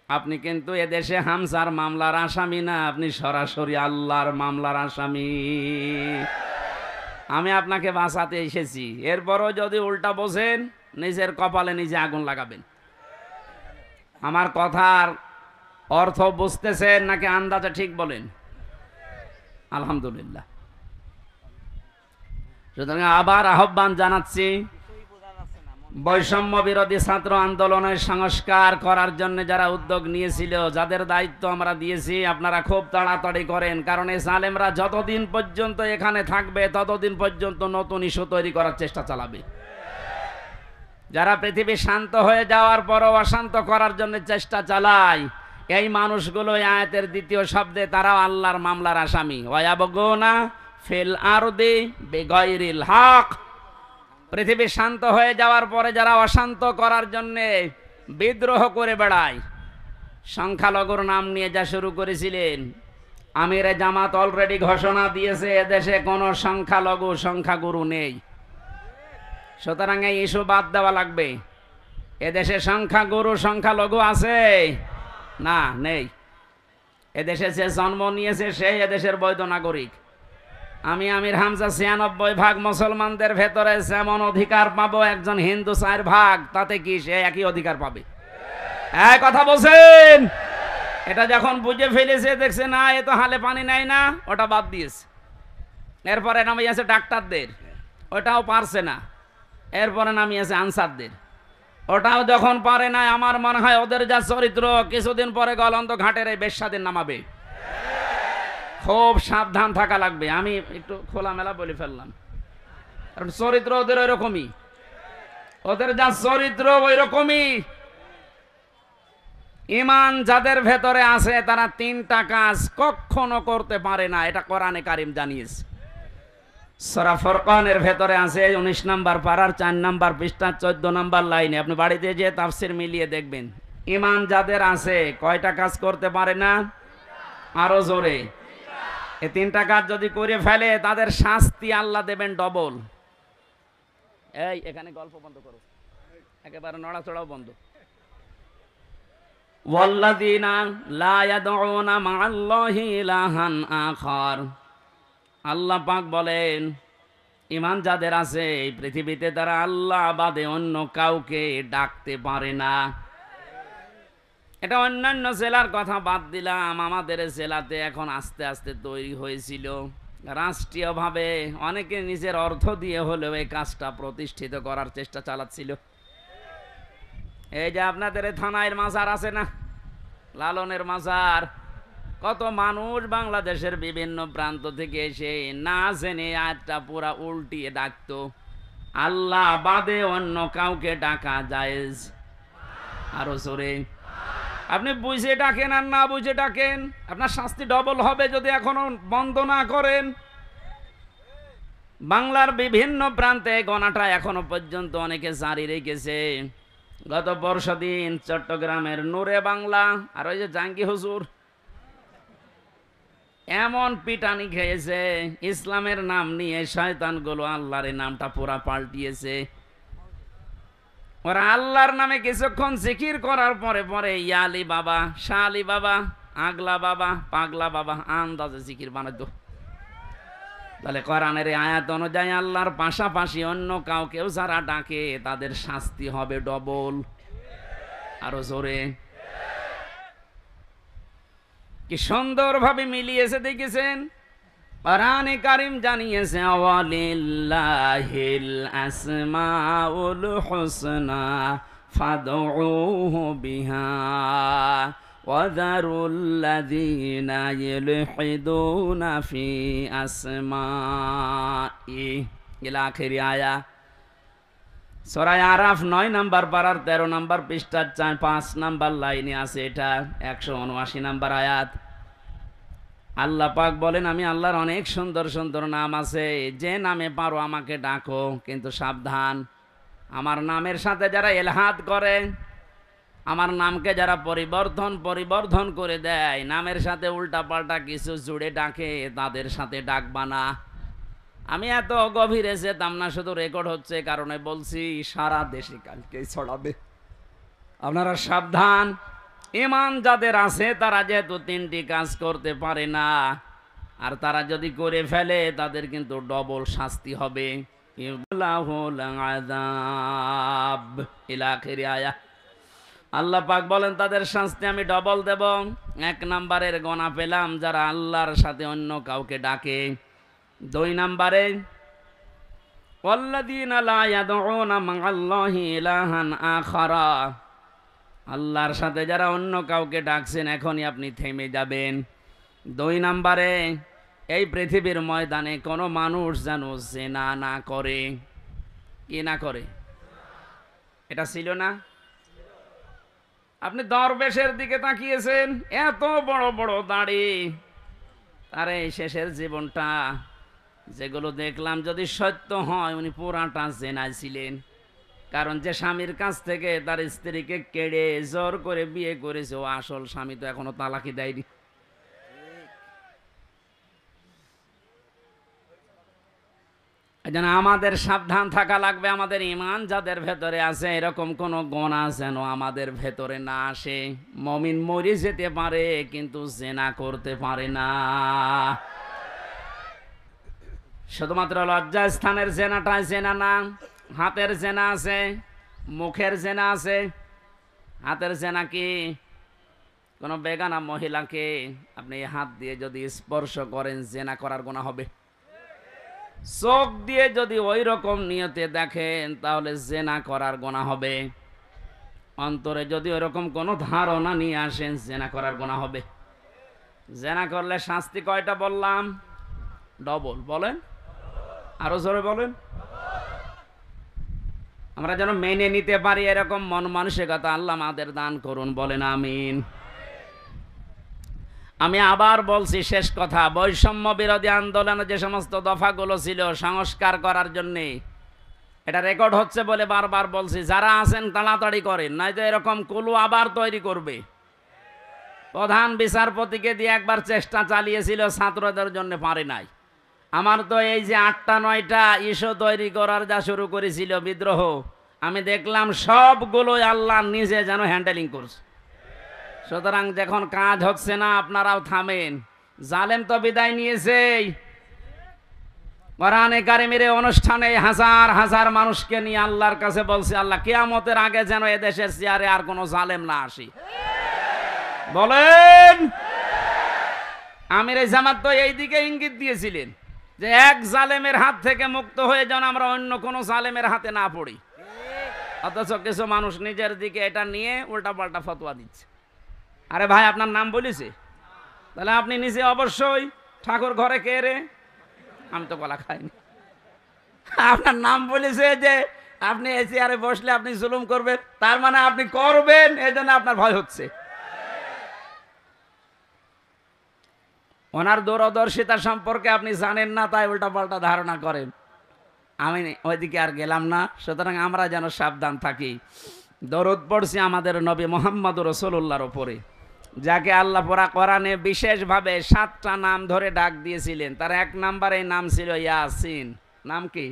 [SPEAKER 1] আপনি কিন্তু এদেশে হামজার মামলার আসামি না, আপনি সরাসরি আল্লাহর মামলার আসামি। আমি আপনাকে বাঁচাতে এসেছি, এরপরও যদি উল্টা বোঝেন নিজের কপালে নিজে আগুন লাগাবেন। আমার কথার অর্থ বুঝতেছেন নাকি আন্দাজে ঠিক বলেন? আলহামদুলিল্লাহ। সুতরাং আবার আহ্বান জানাচ্ছি, বৈষম্য বিরোধী ছাত্র আন্দোলনের সংস্কার করার জন্য যারা উদ্যোগ নিয়েছিল, যাদের দায়িত্ব আমরা দিয়েছি, আপনারা খুব তাড়াতাড়ি করেন, কারণ এই জালেমরা যতদিন পর্যন্ত এখানে থাকবে ততদিন পর্যন্ত নতুন ইস্যু তৈরি করার চেষ্টা চালাবে। যারা পৃথিবী শান্ত হয়ে যাওয়ার পরও অশান্ত করার জন্য চেষ্টা চালায়, এই মানুষগুলো আয়াতের দ্বিতীয় শব্দে তারাও আল্লাহর মামলার আসামি। ওয়ায়াবগুনা ফিল আরদি বিগাইরিল হক, পৃথিবী শান্ত হয়ে যাওয়ার পরে যারা অশান্ত করার জন্যে বিদ্রোহ করে বেড়ায়, সংখ্যালঘুর নাম নিয়ে যা শুরু করেছিলেন, আমিরে জামাত অলরেডি ঘোষণা দিয়েছে এদেশে কোনো সংখ্যাগুরু নেই। সুতরাং এই ইস্যু বাদ দেওয়া লাগবে। এদেশে সংখ্যাগুরু সংখ্যালঘু আছে না? নেই। এদেশে যে জন্ম নিয়েছে সেই এদেশের বৈধ নাগরিক। আমি আমির হামজা 96% মুসলমানদের ভেতরে যেমন অধিকার পাবো একজন হিন্দু 4%, তাতে কি সে একই অধিকার পাবে? এই কথা বলছেন? এটা যখন বুঝে ফেলেছে, দেখছে না এ তো হালে পানি নেয় না, ওটা বাদ দিয়েছে। এরপরে নামিয়েছে ডাক্তারদের, ওটাও পারছে না। এরপরে নামিয়েছে আনসারদের, ওটাও যখন পারে না, আমার মনে হয় ওদের যা চরিত্র, কিছুদিন পরে গলন্দ ঘাটের এই বেশ্যাদের নামাবে। খুব সাবধান থাকা লাগবে। আমি একটু খোলামেলা বলে ফেললাম, কারণ চরিত্র ওদের ওই রকমই, ওদের যা চরিত্র ওই রকমই। ঈমান যাদের ভেতরে আছে তারা 3টা কাজ কখনো করতে পারে না, এটা কোরআনে কারিম জানিয়েছে। সূরা ফুরকানের ভেতরে আছে 19 নম্বর পারার 4 নম্বর পৃষ্ঠা 14 নম্বর লাইনে। আপনি বাড়িতে যে তাফসীর মিলিয়ে দেখবেন, ঈমান যাদের আছে কয়টা কাজ করতে পারে না? আরো জোরে। এই 3টা কাজ যদি করে ফেলে তাদের শাস্তি আল্লাহ দেবেন ডবল। এই এখানে গল্প বন্ধ করো, একেবারে নড়াচড়াও বন্ধ। ওয়াল্লাযীনা লা ইয়াদউনা মা'আল্লাহি ইলাহান আখার, আল্লাহ পাক বলেন ঈমান যাদের আছে এই পৃথিবীতে তারা আল্লাহ বাদে অন্য কাউকে ডাকতে পারে না। এটা অন্যান্য জেলার কথা বাদ দিলাম, আমাদের জেলাতে এখন আস্তে আস্তে তৈরি হয়েছিল রাষ্ট্রীয়ভাবে, অনেকে নিজের অর্থ দিয়ে হলেও এই কাজটা প্রতিষ্ঠিত করার চেষ্টা চালাচ্ছিল। এই যে আপনাদের থানায় মাজার আছে না, লালনের মাজার, কত মানুষ বাংলাদেশের বিভিন্ন প্রান্ত থেকে এসে না জেনে আয়াতটা পুরা উল্টিয়ে ডাকতো, আল্লাহ বাদে অন্য কাউকে ডাকা জায়েজ। আরো জোরে। আপনি বুঝে ডাকেন আর না বুঝে ডাকেন, আপনার শাস্তি ডবল হবে যদি এখনো বন্ধ না করেন। বাংলার বিভিন্ন প্রান্তে গণাটা এখনো পর্যন্ত অনেকে জারি রেখেছে। গত পরশুদিন চট্টগ্রামের নূরে বাংলা আর ওই যে জাঙ্গি হুজুর এমন পিটানি খেয়েছে, ইসলামের নাম নিয়ে শয়তানগুলো আল্লাহর নামটা পুরা পাল্টিয়েছে। ওরা আল্লাহর নামে কিছুক্ষণ জিকির করার পরে পরে ইয়ালি বাবা, শাহ আলী বাবা, আগলা বাবা, পাগলা বাবা আন্দাজে জিকির বানাতো। তাহলে কোরআনের আয়াত অনুযায়ী আল্লাহর পাশাপাশি অন্য কাউকেও যারা ডাকে তাদের শাস্তি হবে ডবল। আরো জোরে। কি সুন্দরভাবে মিলিয়েছে দেখেছেন। কোরআনে কারীম জানিয়েছে ওয়ালিল্লাহিল আসমাউল হুসনা ফাদউহু বিহা ওয়াযারুল্লাযীনা ইলহিদুনা ফি আসমাই ইলা আখির আয়া। সূরা আরাফ 9 নম্বর পারার 13 নম্বর পৃষ্ঠার 5 নম্বর লাইনে আছে, এটা 179 নম্বর আয়াত। আল্লাহ পাক বলেন, আমি আল্লাহর অনেক সুন্দর সুন্দর নাম আছে, যে নামে পারো আমাকে ডাকো, কিন্তু সাবধান, আমার নামের সাথে যারা এলহাদ করে, আমার নামকে যারা পরিবর্ধন করে দেয়, নামের সাথে উল্টা পাল্টা কিছু জুড়ে ডাকে, তাদের সাথে ডাকবা না। আমি এত গভীরে যেতাম না, শুধু রেকর্ড হচ্ছে কারণে বলছি, সারা দেশে কালকে ছড়াবে। আপনারা সাবধান। ঈমান যাদের আছে তারা যেহেতু 3টি কাজ করতে পারে না, আর তারা যদি করে ফেলে তাদের কিন্তু ডবল শাস্তি হবে। আল্লাহ পাক বলেন তাদের শাস্তি আমি ডবল দেব। 1 নম্বরের গোনা পেলাম যারা আল্লাহর সাথে অন্য কাউকে ডাকে। 2 নম্বরে ওয়াল্লাযীনা লা ইয়াদউনা মা'আল্লাহি ইলাহান আখারা, আল্লাহর সাথে যারা অন্য কাউকে ডাকছেন এখনই আপনি থেমে যাবেন। 2 নম্বরে এই পৃথিবীর ময়দানে কোনো মানুষ যেন জিনা না করে। কি না করে? এটা ছিল না? আপনি দরবেশের দিকে তাকিয়েছেন, এত বড় বড় দাড়ি, আরে শেষের জীবনটা যেগুলো দেখলাম যদি সত্য হয় উনি পুরাটা জেনায় ছিলেন। কারণ যে স্বামীর কাছ থেকে তার স্ত্রীকে কেড়ে জোর করে বিয়ে করেছে, ও আসল স্বামী তো এখনো তালাকি দেয়নি। এজন্য আমাদের সাবধান থাকা লাগবে। আমাদের ঈমান যাদের ভেতরে আছে এরকম কোন গুনাহ যেন আমাদের ভেতরে না আসে। মুমিন মরে যেতে পারে কিন্তু জিনা করতে পারে না। শুধুমাত্র লজ্জা স্থানের জেনাটাই জেনা না, হাতের জেনা আছে, মুখের জেনা আছে। হাতের জেনা কি? কোনো বেগানা মহিলাকে আপনি হাত দিয়ে যদি স্পর্শ করেন জেনা করার গুনাহ হবে। চোখ দিয়ে যদি ওই রকম নিয়তে দেখেন তাহলে জেনা করার গুনাহ হবে। অন্তরে যদি ওই রকম কোনো ধারণা নিয়ে আসেন জেনা করার গুনাহ হবে। জেনা করলে শাস্তি কয়টা বললাম? ডবল। বলেন, আরো জোরে বলেন। আমরা যেন মেনে নিতে পারি এরকম মন মানসিকতা আল্লাহ আমাদের দান করুন, বলেন আমিন। আমি আবার বলছি, শেষ কথা, বৈষম্য বিরোধী আন্দোলনে যে সমস্ত দফাগুলো ছিল সংস্কার করার জন্যে, এটা রেকর্ড হচ্ছে বলে বারবার বলছি, যারা আছেন তাড়াতাড়ি করেন, নয়তো এরকম কুলু আবার তৈরি করবে। প্রধান বিচারপতিকে দিয়ে একবার চেষ্টা চালিয়েছিল, ছাত্রদের জন্য পারে নাই। আমার তো এই যে 8টা 9টা ইস্যু তৈরি করার যা শুরু করেছিল বিদ্রোহ, আমি দেখলাম সবগুলোই আল্লাহ নিজে যেন হ্যান্ডেলিং করছে। সুতরাং যখন কাজ হচ্ছে না আপনারাও থামেন। জালেম তো বিদায় নিয়েছে। কোরআনে কারিমের অনুষ্ঠানে হাজার হাজার মানুষকে নিয়ে আল্লাহর কাছে বলছে, আল্লাহ কিয়ামতের আগে যেন এদেশের চেয়ারে আর কোনো জালেম না আসে। বলেন। আমির জামাত তো এই দিকে ইঙ্গিত দিয়েছিলেন যে এক জালেমের হাত থেকে মুক্ত হয়ে যেন আমরা অন্য কোনো জালেমের হাতে না পড়ি। অথচ কিছু মানুষ নিজের দিকে এটা নিয়ে উল্টা পাল্টা ফতোয়া দিচ্ছে। আরে ভাই, আপনার নাম বলেছে, তাহলে আপনি নিজে অবশ্যই ঠাকুর ঘরে কে রে? আমি তো কলা খাইনি। আপনার নাম বলেছে যে আপনি এই চেয়ারে বসলে আপনি জুলুম করবেন, তার মানে আপনি করবেন, এই জন্য আপনার ভয় হচ্ছে। ওনার দূরদর্শিতা সম্পর্কে আপনি জানেন না, তাই উল্টা পাল্টা ধারণা করেন। আমি ওইদিকে আর গেলাম না। সুতরাং আমরা যেন সাবধান থাকি। দরুদ পড়ছি আমাদের নবী মুহাম্মদ রাসূলুল্লাহর উপরে, যাকে আল্লাহ পরা কোরআনে বিশেষভাবে 7টা নাম ধরে ডাক দিয়েছিলেন। তার 1 নম্বরে নাম ছিল ইয়াসিন। নাম কি?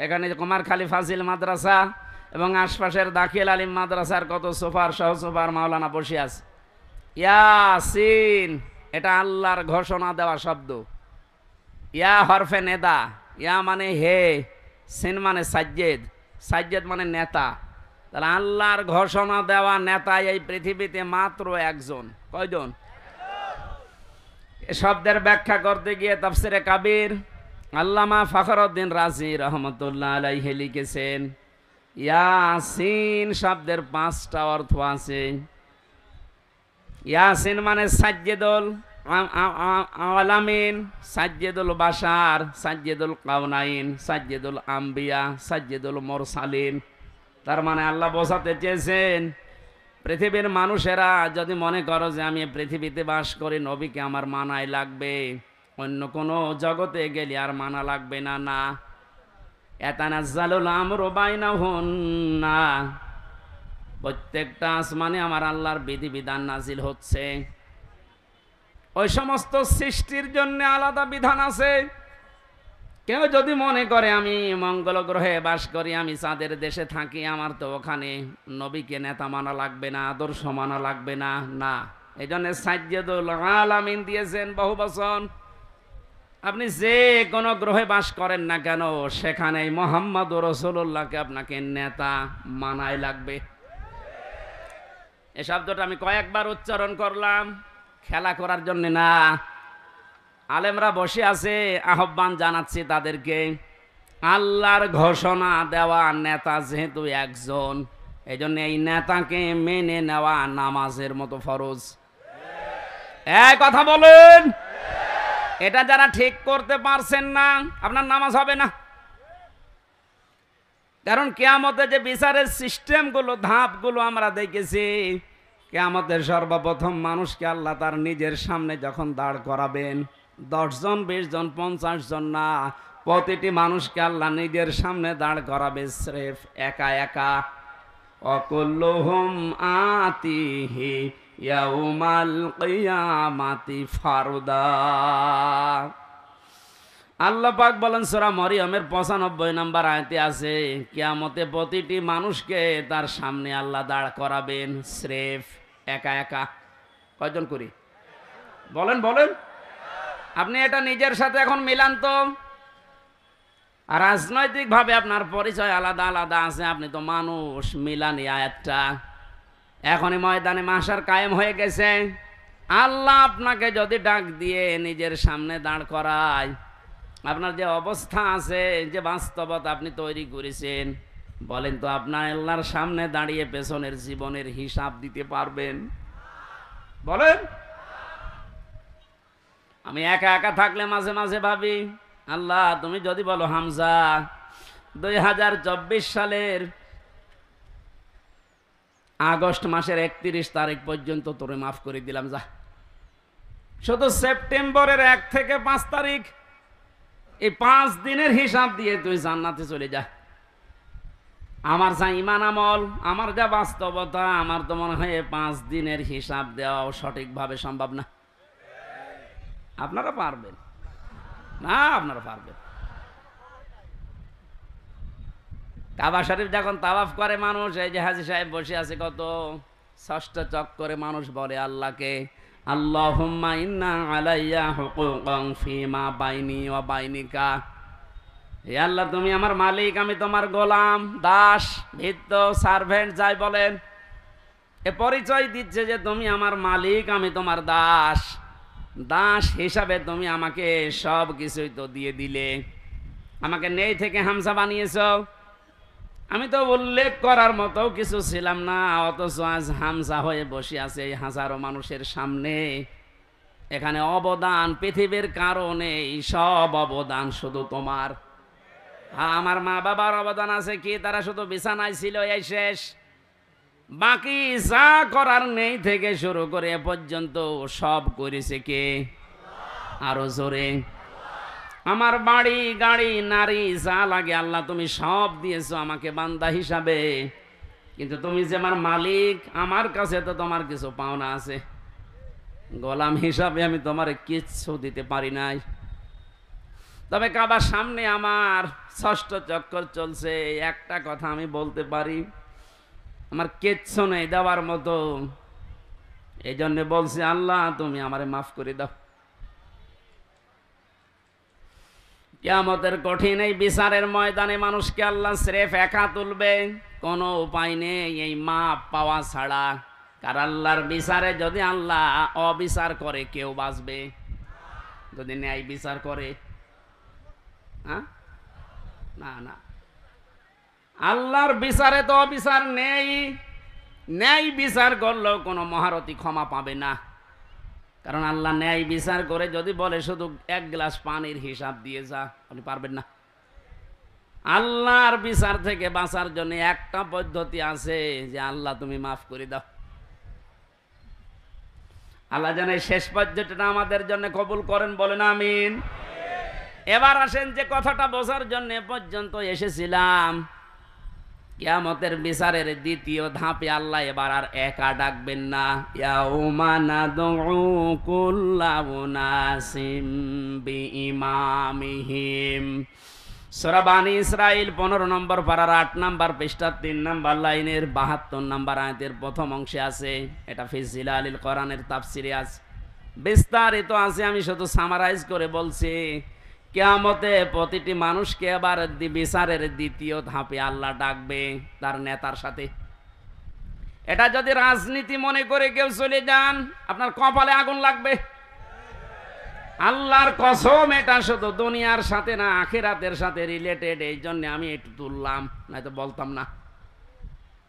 [SPEAKER 1] এখানে কুমারখালী ফাজিল মাদ্রাসা এবং আশপাশের দাখিল আলিম মাদ্রাসার কত সুপার সহ সুপার মাওলানা বসে আছে। ইয়াসিন এটা আল্লাহর ঘোষণা দেওয়া শব্দ। ইয়া হরফে নেদা, ইয়া মানে হে, সিন মানে সাজ্জেদ, সাজ্জেদ মানে নেতা। তাহলে আল্লাহর ঘোষণা দেওয়া নেতা এই পৃথিবীতে মাত্র একজন। কয়জন? এ শব্দের ব্যাখ্যা করতে গিয়ে তাফসিরে কাবির আল্লামা ফখরউদ্দিন রাজি রহমতুল্লাহ আলাইহি লিখেছেন, ইয়াসিন শব্দের 5টা অর্থ আছে। ইয়াসিন মানে সাজ্জেদুল আলামিন, সাজ্জেদুল বাশার, সাজ্জেদুল কাউনাইন, সাজ্জেদুল আম্বিয়া, সাজ্জেদুল মুরসালিন। তার মানে আল্লাহ বোঝাতে চেয়েছেন, পৃথিবীর মানুষেরা যদি মনে করো যে আমি পৃথিবীতে বাস করি, নবীকে আমার মানাই লাগবে, অন্য কোনো জগতে গেলে আর মানা লাগবে না। না, ইয়াতানাজ্জালুল আমরু বাইনাহুন্না, প্রত্যেকটা আসমানে আমার আল্লাহর বিধিবিধান নাজিল হচ্ছে। ওই সমস্ত সৃষ্টির জন্য আলাদা বিধান আছে। কেউ যদি মনে করে আমি মঙ্গল গ্রহে বাস করি, আমি চাঁদের দেশে থাকি, আমার তো ওখানে নবীকে নেতা মানা লাগবে না, আদর্শ মানা লাগবে না। না, এই জন্য সাজ্জেদুল আলামিন দিয়েছেন বহু বচন। আপনি যে কোনো গ্রহে বাস করেন না কেন, সেখানে মুহাম্মদ রাসূলুল্লাহকে আপনাকে নেতা মানাই লাগবে। এই শব্দটা আমি কয়েকবার উচ্চারণ করলাম, খেলা করার জন্য না। আলেমরা বসে আছে, আহ্বান জানাচ্ছি তাদেরকে, আল্লাহর ঘোষণা দেওয়া নেতা যেহেতু একজন, এই জন্য এই নেতাকে মেনে নেওয়া নামাজের মতো ফরজ। এই কথা বলেন, এটা যারা ঠিক করতে পারছেন না, আপনার নামাজ হবে না। কারণ কিয়ামতে যে বিচারের সিস্টেমগুলো, ধাপগুলো আমরা দেখেছি, কিয়ামতের সর্বপ্রথম মানুষকে আল্লাহ তার নিজের সামনে যখন দাঁড় করাবেন, 10 জন 20 জন 50 জন না, প্রতিটি মানুষকে আল্লাহ নিজের সামনে দাঁড় করাবে স্রেফ একা একা। অকুল্লুহুম আতিহি ইয়াউমাল কিয়ামাতি ফারদা। আল্লাহ পাক বলেন সূরা মরিয়মের 95 নম্বর আয়াতে আছে, কিয়ামতে প্রতিটি মানুষকে তার সামনে আল্লাহ দাঁড় করাবেন স্রেফ একা একা। কয়জন করি বলেন বলেন? আপনি এটা নিজের সাথে এখন মিলান তো। আর রাজনৈতিকভাবে আপনার পরিচয় আলাদা আলাদা আছে, আপনি তো মানুষ, মিলানি আয়াতটা এখনই ময়দানে মাশার কায়েম হয়ে গেছে। আল্লাহ আপনাকে যদি ডাক দিয়ে নিজের সামনে দাঁড় করায়, আপনার যে অবস্থা আছে, যে বাস্তবতা আপনি তৈরি করেছেন, বলেন তো আপনার আল্লাহর সামনে দাঁড়িয়ে পেছনের জীবনের হিসাব দিতে পারবেন? বলেন। আমি একা একা থাকলে মাঝে মাঝে ভাবি, আল্লাহ তুমি যদি বলো হামজা 2024 সালের আগস্ট মাসের 31 তারিখ পর্যন্ত তোরে মাফ করে দিলাম, যা। শুধু সেপ্টেম্বরের 1 থেকে 5 তারিখ, এই 5 দিনের হিসাব দিয়ে তুই জান্নাতে চলে যা। আমার যা ইমান আমল, আমার যা বাস্তবতা, আমার তো মনে হয় 5 দিনের হিসাব দেওয়াও সঠিকভাবে সম্ভব না। আপনারা পারবেন না? আপনারা পারবেন? কাবা শরীফ যখন তাওয়াফ করে মানুষ, এই যে হাজী সাহেব বসে আছে, কত 6টা চক্করে মানুষ বলে আল্লাহকে, আল্লাহুম্মা ইন্না আলাইয়া হুকুকান ফিমা বাইনি ওয়া বাইনিকা। হে আল্লাহ তুমি আমার মালিক, আমি তোমার গোলাম, দাস, ভৃত্য, সার্ভেন্ট যাই বলেন, এ পরিচয় দিচ্ছে যে তুমি আমার মালিক, আমি তোমার দাস। দাস হিসাবে তুমি আমাকে সব কিছুই তো দিয়ে দিলে, আমাকে নেই থেকে হামজা বানিয়েছ। আমি তো উল্লেখ করার মতো কিছু ছিলাম না, অথচ আজ হামজা হয়ে বসে আছে এই হাজারো মানুষের সামনে। এখানে অবদান পৃথিবীর কারণে, সব অবদান শুধু তোমার। আমার মা বাবার অবদান আছে কি? তারা শুধু বিছানায় ছিল, এই শেষ। বাকি যা করার নেই থেকে শুরু করে এ পর্যন্ত সব করেছে কে? আরো জোরে। আমার বাড়ি গাড়ি নারী যা লাগে আল্লাহ তুমি সব দিয়েছো আমাকে বান্দা হিসাবে, কিন্তু তুমি যে আমার মালিক, আমার কাছে তো তোমার কিছু পাওনা আছে। গোলাম হিসাবে আমি তোমার কিচ্ছু দিতে পারি নাই। তবে কাবার সামনে আমার 6টা চক্কর চলছে, একটা কথা আমি বলতে পারি, আমার কিচ্ছু নেই দেওয়ার মতো। এই জন্য বলছি আল্লাহ তুমি আমারে মাফ করে দাও। কিয়ামতের কঠিন এই বিচারের ময়দানে মানুষকে আল্লাহ স্রেফ একা তুলবে, কোনো উপায় নেই এই মাপ পাওয়া ছাড়া। কারণ আল্লাহর বিচারে যদি আল্লাহ অবিচার করে কেউ বাঁচবে? যদি ন্যায় বিচার করে? হ্যাঁ, না না, আল্লাহর বিচারে তো অবিচার নেই। ন্যায় বিচার করলেও কোনো মহারথী ক্ষমা পাবে না, কারণ আল্লাহ ন্যায় বিচার করে যদি বলে শুধু এক গ্লাস পানির হিসাব দিয়ে যা, আপনি পারবেন না। আল্লাহর বিচার থেকে বাঁচার জন্য একটা পদ্ধতি আছে, যে আল্লাহ তুমি মাফ করে দাও। আল্লাহ যেন এই শেষ পদ্ধতিটা আমাদের জন্য কবুল করেন, বলেন আমিন। এবার আসেন যে কথাটা বোঝার জন্য পর্যন্ত এসেছিলাম, কিয়ামতের বিচারের দ্বিতীয় ধাপে আল্লাহ এবার আর একা ডাকবেন না। ইয়াউমা নাদউ কুল্লা উনাসিম বিইমামিহিম। সূরা বানী ইসরাঈল 15 নম্বর পারার 8 নম্বর পৃষ্ঠা 3 নম্বর লাইনের 72 নম্বর আয়াতের প্রথম অংশে আছে। এটা ফি জিলালিল কোরআনের তাফসিরে আছে, বিস্তারিত আছে, আমি শুধু সামারাইজ করে বলছি। কিয়ামতে প্রতিটি মানুষকে এবার বিচারের দ্বিতীয় ধাপে আল্লাহ ডাকবে তার নেতার সাথে। এটা যদি রাজনীতি মনে করে কেউ চলে যান, আপনার কপালে আগুন লাগবে। আল্লাহর কসম, এটা শুধু দুনিয়ার সাথে না, আখিরাতের সাথে রিলেটেড। এই জন্য আমি একটু তুললাম, নয়তো বলতাম না।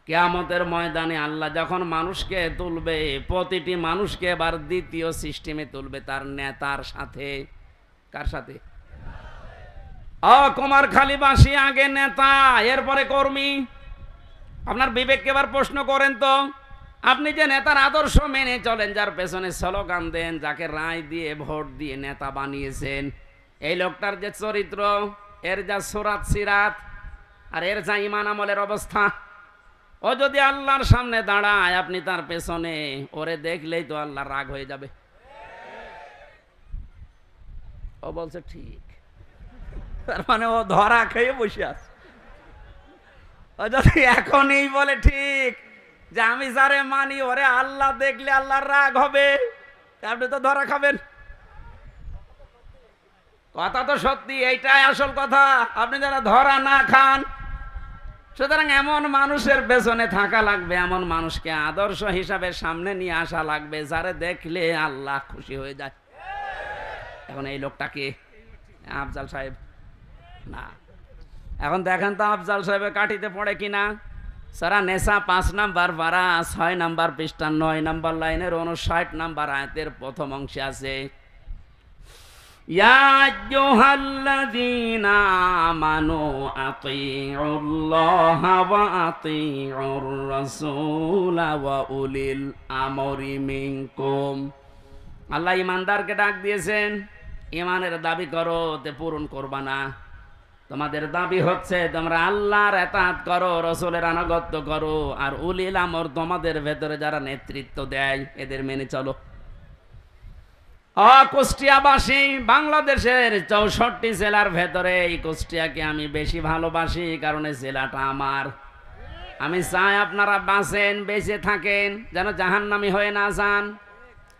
[SPEAKER 1] কিয়ামতের ময়দানে আল্লাহ যখন মানুষকে তুলবে, প্রতিটি মানুষকে এবার দ্বিতীয় সিস্টেমে তুলবে তার নেতার সাথে। কার সাথে? কুমারখালীবাসী আগে নেতা, এরপরে কর্মী। আপনার বিবেককে এবার প্রশ্ন করেন তো, আপনি যে নেতার আদর্শ মেনে চলেন, যার পেছনে স্লোগান দেন, যাকে রায় দিয়ে ভোট দিয়ে নেতা বানিয়েছেন, এই লোকটার যে চরিত্র, এর যা সুরাত সিরাত, আর এর যা ঈমান আমলের অবস্থা, ও যদি আল্লাহর সামনে দাঁড়ায়, আপনি তার পেছনে, ওরে দেখলেই তো আল্লাহ রাগ হয়ে যাবে। ও বলছে ঠিক, তার মানে ও ধরা খেয়ে বসে আছে। ও যদি এখনই বলে ঠিক যে আমি যারে মানি ওরে আল্লাহ দেখলে আল্লাহর রাগ হবে, আপনি তো ধরা খাবেন। কথা তো সত্যি, এইটাই আসল কথা। আপনি যারা ধরা না খান, সুতরাং এমন মানুষের পেছনে থাকা লাগবে, এমন মানুষকে আদর্শ হিসাবে সামনে নিয়ে আসা লাগবে, যারে দেখলে আল্লাহ খুশি হয়ে যায়। এখন এই লোকটাকে আফজাল সাহেব না, এখন দেখেন তো আফজাল সাহেবের কাঠিতে পড়ে কিনা। সারা নেশা 5 নাম্বার পারা 6 নাম্বার পৃষ্ঠা 9 নাম্বার লাইনের 59 নাম্বার আয়াতের প্রথম অংশে আছে, ইয়া আইয়ুহাল্লাযীনা আমানু আতিউল্লাহা ওয়া আতিউর রাসূলা ওয়া উলিল আমরি মিনকুম। আল্লাহ ইমানদারকে ডাক দিয়েছেন, ইমানের দাবি করো, তে পূরণ করবা না। তোমাদের দাবি হচ্ছে তোমরা আল্লাহর ইতাআত করো, রাসূলের আনুগত্য করো, আর উলিল আমর তোমাদের ভেতরে যারা নেতৃত্ব দেয় এদের মেনে চলো। কুষ্টিয়াবাসী, বাংলাদেশের 64 জেলার ভেতরে এই কুষ্টিয়াকে আমি বেশি ভালোবাসি, কারণ এই জেলাটা আমার। আমি চাই আপনারা বাঁচেন, বেঁচে থাকেন, যেন জাহান্নামী হয়ে না যান।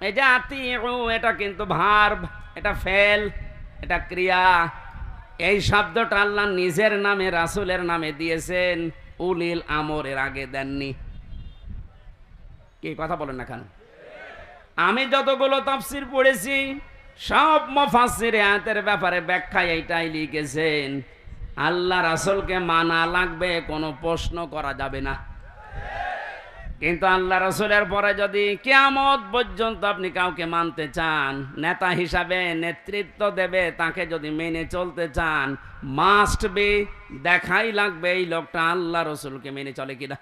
[SPEAKER 1] এই যে আতিউ, এটা কিন্তু ভার্ব, এটা ফেল, এটা ক্রিয়া। এই শব্দটা আল্লাহ নিজের নামে, রাসূলের নামে দিয়েছেন, উলিল আমরের আগে দেননি। কি কথা বলেন না কেন? আমি যতগুলো তাফসীর পড়েছি, সব মুফাসসির আয়াতের ব্যাপারে ব্যাখ্যা এইটাই লিখেছেন, আল্লাহ রাসূলকে মানা লাগবে, কোনো প্রশ্ন করা যাবে না। কিন্তু আল্লাহ রাসূলের পরে যদি কিয়ামত পর্যন্ত আপনি কাউকে মানতে চান, নেতা হিসাবে নেতৃত্ব দেবে, তাকে যদি মেনে চলতে চান, মাস্ট বি, দেখাই লাগবে এই লোকটা আল্লাহ রাসূলকে মেনে চলে কিনা।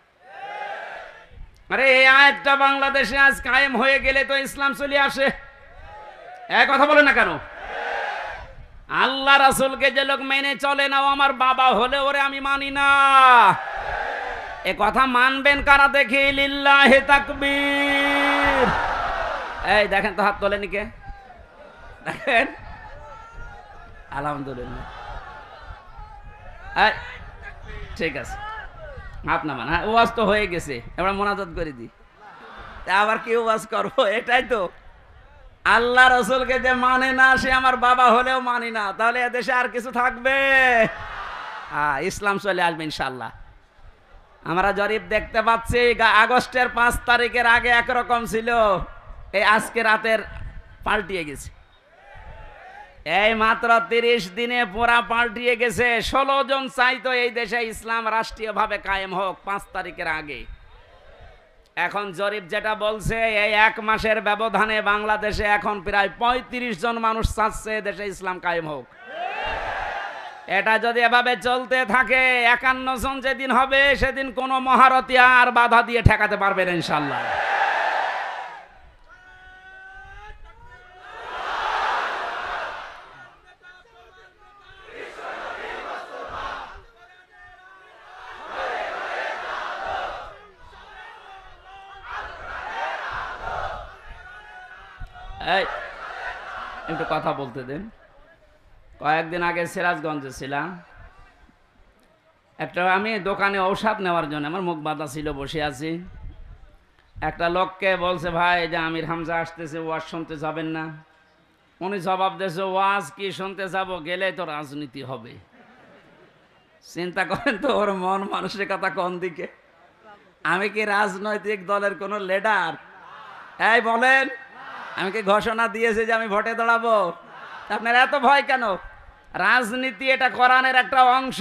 [SPEAKER 1] আরে এই আয়াতটা বাংলাদেশে আজ কায়েম হয়ে গেলে তো ইসলাম চলে আসে। এক কথা বলে না কেন? আল্লাহ রাসূলকে যে লোক মেনে চলে না, ও আমার বাবা হলে ওরে আমি মানি না। এ কথা মানবেন কারা দেখি? লিল্লাহি তাকবীর। এই দেখেন তো, হাত তোলেনি কে? দেখেন, আলহামদুলিল্লাহ। ঠিক আছে, হাত নামান। হ্যাঁ, ওয়াজ তো হয়ে গেছে, এবার মোনাজাত করে দিই। আবার কি ওয়াজ করবো? এটাই তো, আল্লাহ রাসূলকে যে মানে না, সে আমার বাবা হলেও মানি না। তাহলে এদেশে আর কিছু থাকবে? ইসলাম চলে আসবে ইনশাআল্লাহ। আমরা জরিপ দেখতে পাচ্ছি, আগস্টের 5 তারিখের আগে একরকম ছিল, এই আজকে রাতের পাল্টিয়ে গেছে। এই মাত্র 30 দিনে পুরা পাল্টিয়ে গেছে। 16 জন চাইতো এই দেশে ইসলাম রাষ্ট্রীয়ভাবে কায়েম হোক 5 তারিখের আগে। এখন জরিপ যেটা বলছে এই 1 মাসের ব্যবধানে বাংলাদেশে এখন প্রায় 35 জন মানুষ চাচ্ছে দেশে ইসলাম কায়েম হোক। এটা যদি এভাবে চলতে থাকে 51 জন যেদিন হবে সেদিন কোনো মহারথী আর বাধা দিয়ে ঠেকাতে পারবে না ইনশাআল্লাহ। এই একটু কথা বলতে দেন। কয়েকদিন আগে সিরাজগঞ্জে ছিলাম, একটা আমি দোকানে ঔষধ নেওয়ার জন্য আমার মুখ বাঁধা ছিল, বসে আছি। একটা লোককে বলছে, ভাই যে আমির হামজা আসতেছে, ওয়াজ শুনতে যাবেন না? উনি জবাব দিয়েছে, ওয়াজ কি শুনতে যাব, গেলে তো রাজনীতি হবে। চিন্তা করেন তো ওর মন মানসিকতা কোন দিকে। আমি কি রাজনৈতিক দলের কোনো লিডার? এই বলেন, আমি কি ঘোষণা দিয়েছি যে আমি ভোটে দাঁড়াবো? আপনার এত ভয় কেন? রাজনীতি এটা কোরআনের একটা অংশ।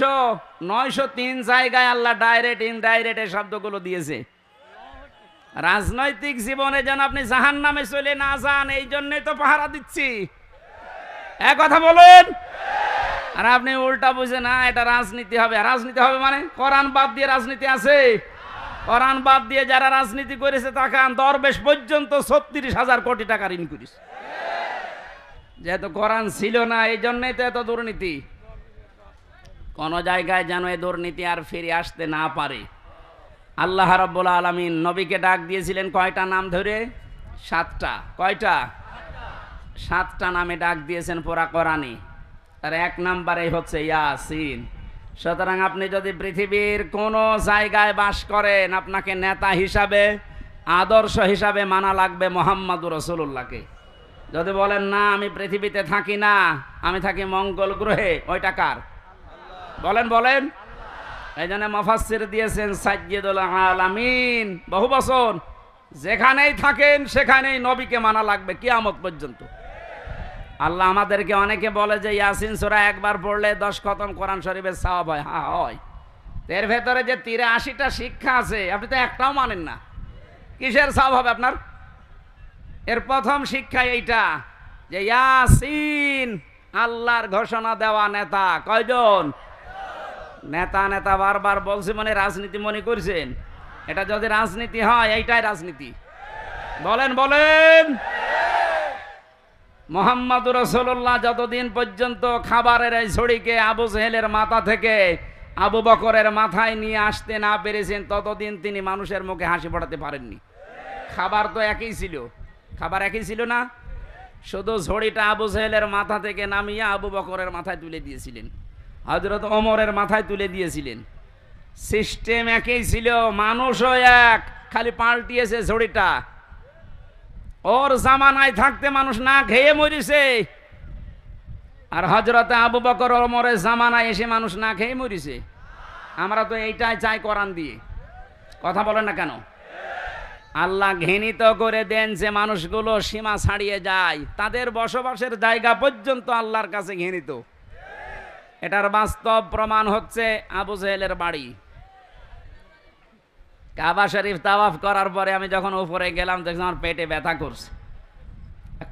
[SPEAKER 1] 903 জায়গায় আল্লাহ ডাইরেক্ট ইনডাইরেক্ট এই শব্দগুলো দিয়েছে। রাজনৈতিক জীবনে যেন আপনি জাহান্নামে চলে না যান, এই জন্যই তো পাহারা দিচ্ছি। এক কথা বলেন। আর আপনি উল্টা বুঝে না এটা রাজনীতি হবে। রাজনীতি হবে মানে কোরআন বাদ দিয়ে রাজনীতি আছে? কোরআন বাদ দিয়ে যারা রাজনীতি করেছে তাকান, দরবেশ পর্যন্ত 36,000 কোটি টাকা ঋণ করেছে। যেহেতু কোরআন ছিল না এই জন্যই তো এত দুর্নীতি। কোন জায়গায় যেন এই দুর্নীতি আর ফিরে আসতে না পারে। আল্লাহ রাব্বুল আলামিন নবীকে ডাক দিয়েছিলেন কয়টা নাম ধরে? 7টা। কয়টা? 7টা নামে ডাক দিয়েছেন পুরা কোরআনে। তার 1 নম্বরে হচ্ছে ইয়াসিন। সুতরাং আপনি যদি পৃথিবীর কোন জায়গায় বাস করেন, আপনাকে নেতা হিসাবে, আদর্শ হিসাবে মানা লাগবে মুহাম্মদুর রাসূলুল্লাহকে। যদি বলেন না আমি পৃথিবীতে থাকি না, আমি থাকি মঙ্গল গ্রহে, ওইটা কার? বলেন বলেন। এই জন্য মুফাসসির দিয়েছেন সাইয়্যিদুল আলামিন। বহু বছর যেখানেই থাকেন সেখানেই নবীকে মানা লাগবে কিয়ামত পর্যন্ত। আল্লাহ আমাদেরকে অনেকে বলে যে ইয়াসিন সূরা একবার পড়লে 10 খতম কোরআন শরীফের সওয়াব হয়। হ্যাঁ হয়। এর ভেতরে যে 83টা শিক্ষা আছে আপনি তো একটাও মানেন না, কিসের সওয়াব হবে আপনার? এর প্রথম শিক্ষা এইটা যে ইয়াসিন আল্লাহর ঘোষণা দেওয়া নেতা। কয়জন নেতা? নেতা বারবার বলছি মানে রাজনীতি মনে করছেন? এটা যদি রাজনীতি হয় এইটাই রাজনীতি। বলেন বলেন। মুহাম্মদুর রাসূলুল্লাহ যতদিন পর্যন্ত খাবারের এই ঝুড়িকে আবু জেহেলের মাথা থেকে আবু বকরের মাথায় নিয়ে আসতে না পেরেছেন ততদিন তিনি মানুষের মুখে হাসি ফোটাতে পারেননি। খাবার তো একই ছিল, খাবার একই ছিল না, শুধু ঝুড়িটা আবু জেহেলের মাথা থেকে নামিয়ে আবু বকরের মাথায় তুলে দিয়েছিলেন, হযরত ওমরের মাথায় তুলে দিয়েছিলেন। সিস্টেম একই ছিল, মানুষও এক, খালি পাল্টিয়েছে ঝুড়িটা। ওর জামানায় থাকতে মানুষ না খেয়ে মরিছে, আর হযরতে আবু বকর ওমরের জামানায় এসে মানুষ না খেয়ে মরিছে। আমরা তো এইটাই চাই কোরআন দিয়ে। কথা বলেন না কেন? আল্লাহ ঘৃণিত করে দেন যে মানুষগুলো সীমা ছাড়িয়ে যায়, তাদের বসবাসের জায়গা পর্যন্ত আল্লাহর কাছে ঘৃণিত। এটার বাস্তব প্রমাণ হচ্ছে আবু জেহেলের বাড়ি। কাবা শরীফ তাওয়াফ করার পরে আমি যখন উপরে গেলাম দেখলাম আমার পেটে ব্যথা করছে।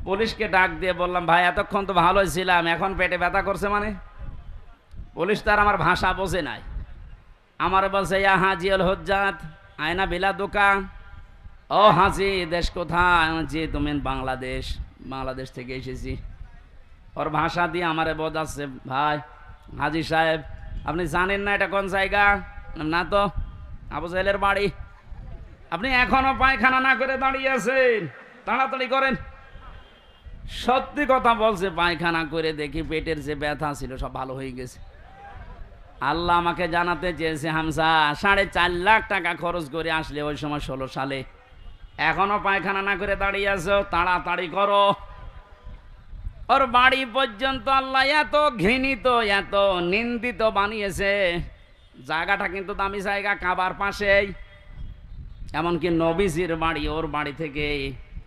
[SPEAKER 1] পুলিশকে ডাক দিয়ে বললাম, ভাই এতক্ষণ তো ভালোই ছিলাম, এখন পেটে ব্যথা করছে মানে? পুলিশ তার আমার ভাষা বোঝে নাই। আমার বলছে, ইয়া হাজি আল হুজ্জাত আয়না বিলা দোকান। ও হাজি, দেশ কোথায়? জি তুমি বাংলাদেশ। বাংলাদেশ থেকে এসেছি। ওর ভাষা দিয়ে আমারে বোঝাচ্ছে, ভাই হাজি সাহেব আপনি জানেন না এটা কোন জায়গা? না তো। আবু জেহেলের বাড়ি। আপনি এখনো পায়খানা না করে দাঁড়িয়ে আছেন, তাড়াতাড়ি করেন। সত্যি কথা বলছে, পায়খানা করে দেখি পেটের যে ব্যথা ছিল সব ভালো হয়ে গেছে। আল্লাহ আমাকে জানাতে চেয়েছে, হামজা 4.5 লাখ টাকা খরচ করে আসলে ওই সময় 16 সালে, এখনো পায়খানা না করে দাঁড়িয়ে আছো, তাড়াতাড়ি করো। ওর বাড়ি পর্যন্ত আল্লাহ এত ঘৃণিত, এত নিন্দিত বানিয়েছে। জায়গাটা কিন্তু দামি জায়গা, কাবার পাশেই। এমনকি নবীজির বাড়ি ওর বাড়ি থেকে,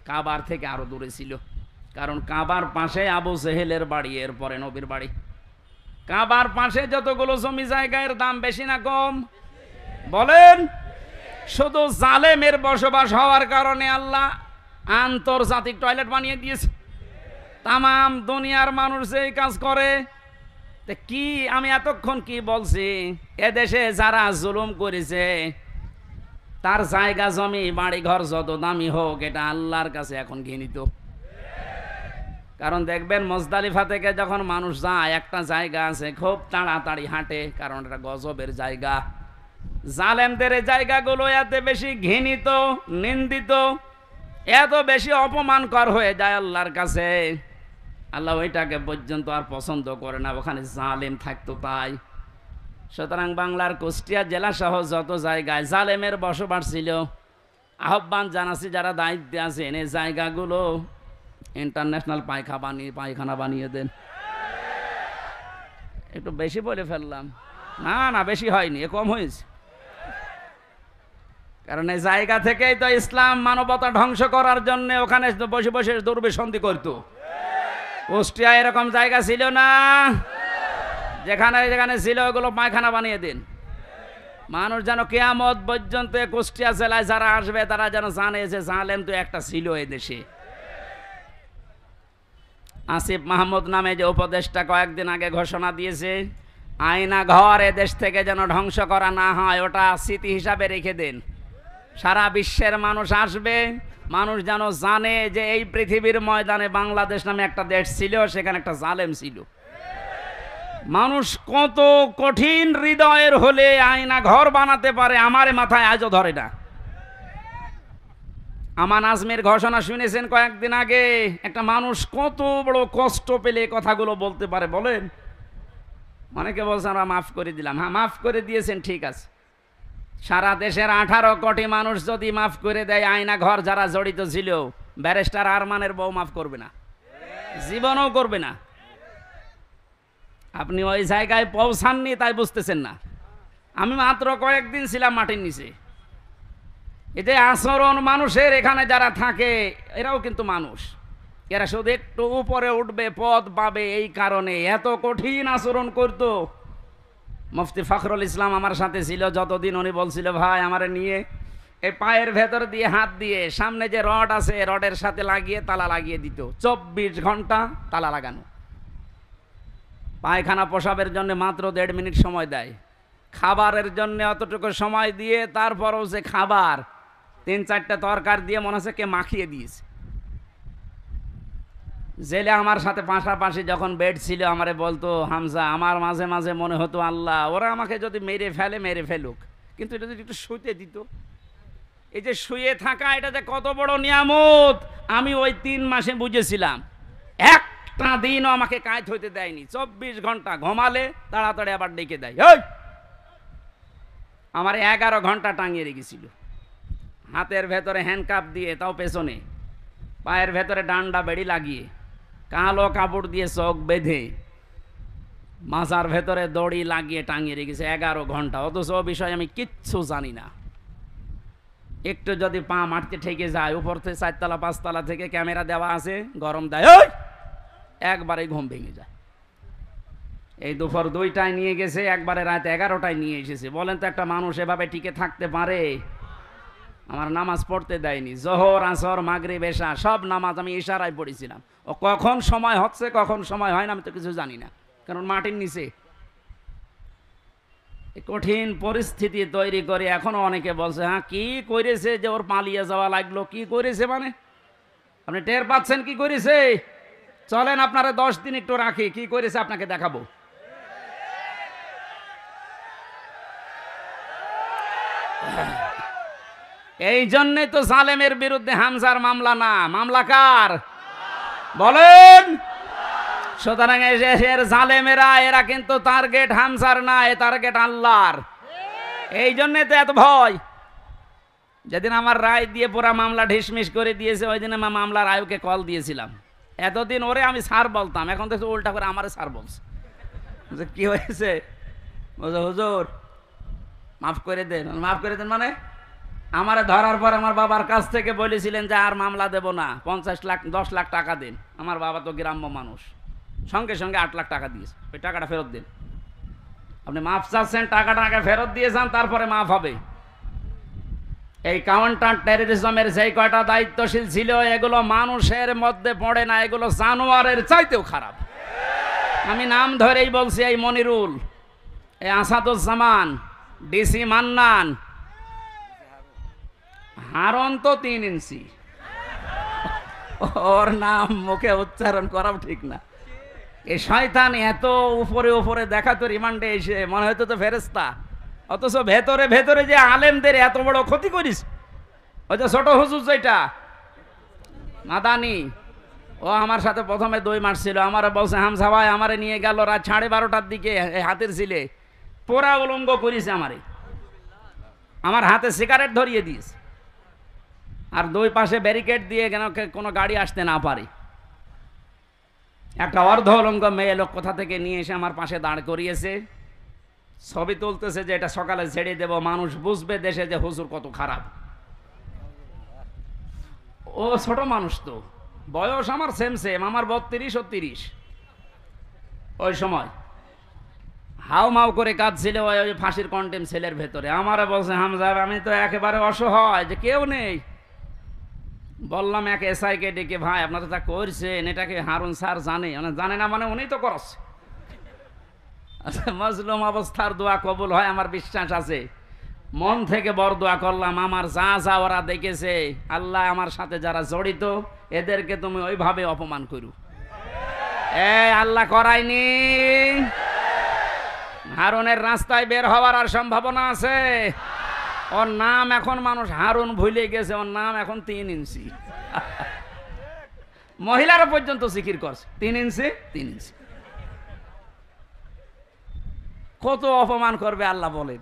[SPEAKER 1] কাবার থেকে আরো দূরে ছিল। কারণ কাবার পাশে আবু জেহেলের বাড়ি, এরপরে নবীর বাড়ি। কাবার পাশে যতগুলো জমি জায়গার দাম বেশি না কম বলেন? শুধু জালেমের বসবাস হওয়ার কারণে আল্লাহ আন্তর্জাতিক টয়লেট বানিয়ে দিয়েছে। তামাম দুনিয়ার মানুষ এই কাজ করে। কি আমি এতক্ষণ কি বলছি, এদেশে যারা জুলুম করেছে তার জায়গা জমি বাড়ি ঘর যত দামি হোক, এটা আল্লাহর কাছে এখন ঘৃণিত। কারণ দেখবেন মুজদালিফা থেকে যখন মানুষ যায়, একটা জায়গা আছে খুব তাড়াতাড়ি হাঁটে, কারণ এটা গজবের জায়গা। জালেমদের এই জায়গাগুলো এত বেশি ঘৃণিত, নিন্দিত, এত বেশি অপমানকর হয়ে যায় আল্লাহর কাছে, আল্লাহ ওইটাকে পর্যন্ত আর পছন্দ করে না, ওখানে জালেম থাকতো তাই। সুতরাং বাংলার কুষ্টিয়া জেলা সহ যত জায়গায় জালেমের বসবাস ছিল, আহ্বান জানাচ্ছি যারা দায়িত্বে আছেন এই জায়গাগুলো ইন্টারন্যাশনাল পায়খানা বানিয়ে দেন। একটু বেশি বলে ফেললাম? না না, বেশি হয়নি, কম হয়েছে। কারণ এই জায়গা থেকেই তো ইসলাম মানবতা ধ্বংস করার জন্য ওখানে বসে বসে দুর্বিসন্ধি করতো। কুষ্টিয়া এরকম জায়গা ছিল না, যেখানে যেখানে ছিল ওগুলো পায়খানা বানিয়ে দিন। মানুষ যেন কিয়ামত পর্যন্ত কুষ্টিয়া জেলায় যারা আসবে তারা যেন জানে যে জালেম তো একটা ছিল এই দেশে। আসিফ মাহমুদ নামে যে উপদেষ্টা কয়েকদিন আগে ঘোষণা দিয়েছে আয়না ঘর এদেশ থেকে যেন ধ্বংস করা না হয়, ওটা স্মৃতি হিসাবে রেখে দেন। সারা বিশ্বের মানুষ আসবে, মানুষ যেন জানে যে এই পৃথিবীর ময়দানে বাংলাদেশ নামে একটা দেশ ছিল, সেখানে একটা জালেম ছিল। মানুষ কত কঠিন হৃদয়ের হলে আয়না ঘর বানাতে পারে আমার মাথায় আজও ধরে না। আমান আজমির ঘোষণা শুনেছেন কয়েকদিন আগে, একটা মানুষ কত বড় কষ্ট পেলে কথাগুলো বলতে পারে বলেন? অনেকে বলছেন আমরা মাফ করে দিলাম। হ্যাঁ, মাফ করে দিয়েছেন, ঠিক আছে। সারা দেশের 18 কোটি মানুষ যদি মাফ করে দেয়, আয়না ঘর যারা জড়িত ছিল, ব্যারিস্টার আরমানের বউ মাফ করবে না, জীবনও করবে না। আপনি ওই জায়গায় পৌঁছাননি তাই বুঝতেছেন না। আমি মাত্র কয়েকদিন ছিলাম মাটির নিচে। এতে আচরণ মানুষের, এখানে যারা থাকে এরাও কিন্তু মানুষ, এরা শুধু একটু উপরে উঠবে, পদ পাবে, এই কারণে এত কঠিন আচরণ করতো। মুফতি ফখরুল ইসলাম আমার সাথে ছিল যতদিন, উনি বলছিল ভাই আমারে নিয়ে এই পায়ের ভেতর দিয়ে হাত দিয়ে সামনে যে রড আছে রডের সাথে লাগিয়ে তালা লাগিয়ে দিত, 24 ঘন্টা তালা লাগানো। পায়খানা প্রসাবের জন্য মাত্র 1.5 মিনিট সময় দেয়, খাবারের জন্য অতটুকু সময় দিয়ে তারপরও যে খাবার 3-4টা তরকার দিয়ে মনে হচ্ছে কে মাখিয়ে দিয়েছে। জেলে আমার সাথে পাশাপাশি যখন বেড ছিল আমারে বলতো হামজা, আমার মাঝে মাঝে মনে হতো আল্লাহ ওরা আমাকে যদি মেরে ফেলে মেরে ফেলুক, কিন্তু এটা যদি একটু শুতে দিত। এই যে শুয়ে থাকা, এটা যে কত বড় নিয়ামত আমি ওই 3 মাসে বুঝেছিলাম। একটা দিনও আমাকে কাজ হইতে দেয়নি, 24 ঘন্টা ঘুমালে তাড়াতাড়ি আবার ডেকে দেয়। আমার 11 ঘন্টা টাঙিয়ে রেখেছিল, হাতের ভেতরে হ্যান্ডকাপ দিয়ে, তাও পেছনে, পায়ের ভেতরে ডান্ডা বেড়ি লাগিয়ে, কালো কাপড় দিয়ে চোখ বেঁধে, মাজার ভেতরে দড়ি লাগিয়ে টাঙিয়ে রেখেছে 11 ঘন্টা। অথচ ও বিষয়ে আমি কিচ্ছু জানি না। একটু যদি পা মারতে ঠেকে যায়, উপর থেকে 4 তলা 5 তলা থেকে ক্যামেরা দেওয়া আছে, গরম দেয়, একবারে ঘুম ভেঙে যায়। এই দুপুর 2টায় নিয়ে গেছে, একবারে রাত 11টায় নিয়ে এসেছে। বলেন তো একটা মানুষ এভাবে টিকে থাকতে পারে? আমার নামাজ পড়তে দেয়নি, জোহর আসর মাগরিব এশা সব নামাজ আমি ইশারায় পড়েছিলাম। ও কখন সময় হচ্ছে কখন সময় হয় না আমি তো কিছু জানি না, কারণ মাটির নিচে। কঠিন পরিস্থিতি তৈরি করে এখনো অনেকে বলছে হ্যাঁ কি করেছে যে ওর পালিয়ে যাওয়া লাগলো। কি করেছে মানে আপনি টের পাচ্ছেন কি করেছে? চলেন আপনারা 10 দিন একটু রাখি, কি করেছে আপনাকে দেখাবো। এই জন্যই তো জালেমের বিরুদ্ধে হামজার মামলা না, মামলা কার বলেন? সুতরাং এর জালেমেরা এরা কিন্তু টার্গেট হামজার না, এ টার্গেট আল্লাহর। এই জন্যে তো এত ভয়। যেদিন আমার রায় দিয়ে পুরা মামলা ঢিসমিস করে দিয়েছে, ওই দিন আমার মামলার আয়ুকে কল দিয়েছিলাম। এতদিন ওরে আমি স্যার বলতাম, এখন তো উল্টা করে আমারে স্যার বলছে। কি হয়েছে? বলছে হুজুর মাফ করে দেন। মাফ করে দেন মানে আমারে ধরার পর আমার বাবার কাছ থেকে বলেছিলেন যে আর মামলা দেব না, 50 লাখ 10 লাখ টাকা দিন। আমার বাবা তো গ্রাম্য মানুষ, সঙ্গে সঙ্গে 8 লাখ টাকা দিয়েছে, ওই টাকাটা ফেরত দিন। আপনি মাফ চাচ্ছেন, টাকাটা আগে ফেরত দিয়ে যান, তারপরে মাফ হবে। এই কাউন্টার টেররিজমের যেই কয়টা দায়িত্বশীল ছিল, এগুলো মানুষের মধ্যে পড়ে না, এগুলো জানোয়ারের চাইতেও খারাপ। আমি নাম ধরেই বলছি, এই মনিরুল, এই আসাদুজ্জামান, ডিসি মান্নান, হারন তো 3 ইঞ্চি, ওর নাম মুখে উচ্চারণ করাও ঠিক না। এই শয়তান এত উপরে উপরে দেখা তো রিমান্ডে এসে মনে হয়তো তো ফেরেস্তা, অথচ ভেতরে ভেতরে যে আলেমদের এত বড় ক্ষতি করিস। ওই যে ছোট হুজুর যেটা মাদানি, ও আমার সাথে প্রথমে 2 মাস ছিল। আমার বলছে হামজা ভাই আমারে নিয়ে গেল রাত 12:30টার দিকে, হাতের ছিলে পোড়া উলঙ্গ করিস আমারে, আমার হাতে সিগারেট ধরিয়ে দিস, আর 2 পাশে ব্যারিকেড দিয়ে কেন কোনো গাড়ি আসতে না পারে। একটা অর্ধ উলঙ্গ মেয়ে লোক কোথা থেকে নিয়ে এসে আমার পাশে দাঁড় করিয়েছে, ছবি তুলতেছে যে এটা সকালে ছেড়ে দেব, মানুষ বুঝবে দেশে যে হুজুর কত খারাপ। ও ছোট মানুষ তো, বয়স আমার সেম সেম, আমার 32 ও 30। ওই সময় হাউ মাউ করে কাঁদছিল ওই ফাঁসির কন্টেম সেলের ভেতরে। আমারে বলছে হামজা আমি তো একেবারে অসহায়, যে কেউ নেই। বললাম এক এসআইকে ডেকে, ভাই আপনারা যা করছেন এটাকে হারুন স্যার জানে? জানে না মানে উনি তো করছে। আচ্ছা, মজলুম অবস্থার দোয়া কবুল হয় আমার বিশ্বাস আছে। মন থেকে বড় দোয়া করলাম, আমার যা যা ওরা দেখেছে, আল্লাহ আমার সাথে যারা জড়িত এদেরকে তুমি ওইভাবে অপমান করু। আল্লাহ করায়নি। হারুনের রাস্তায় বের হওয়ার আর সম্ভাবনা আছে? ওর নাম এখন মানুষ হারুন ভুলে গেছে, ওর নাম এখন 3 ইঞ্চি। মহিলারা পর্যন্ত জিকির করছে 3 ইঞ্চি 3 ইঞ্চি। কত অপমান করবে আল্লাহ বলেন।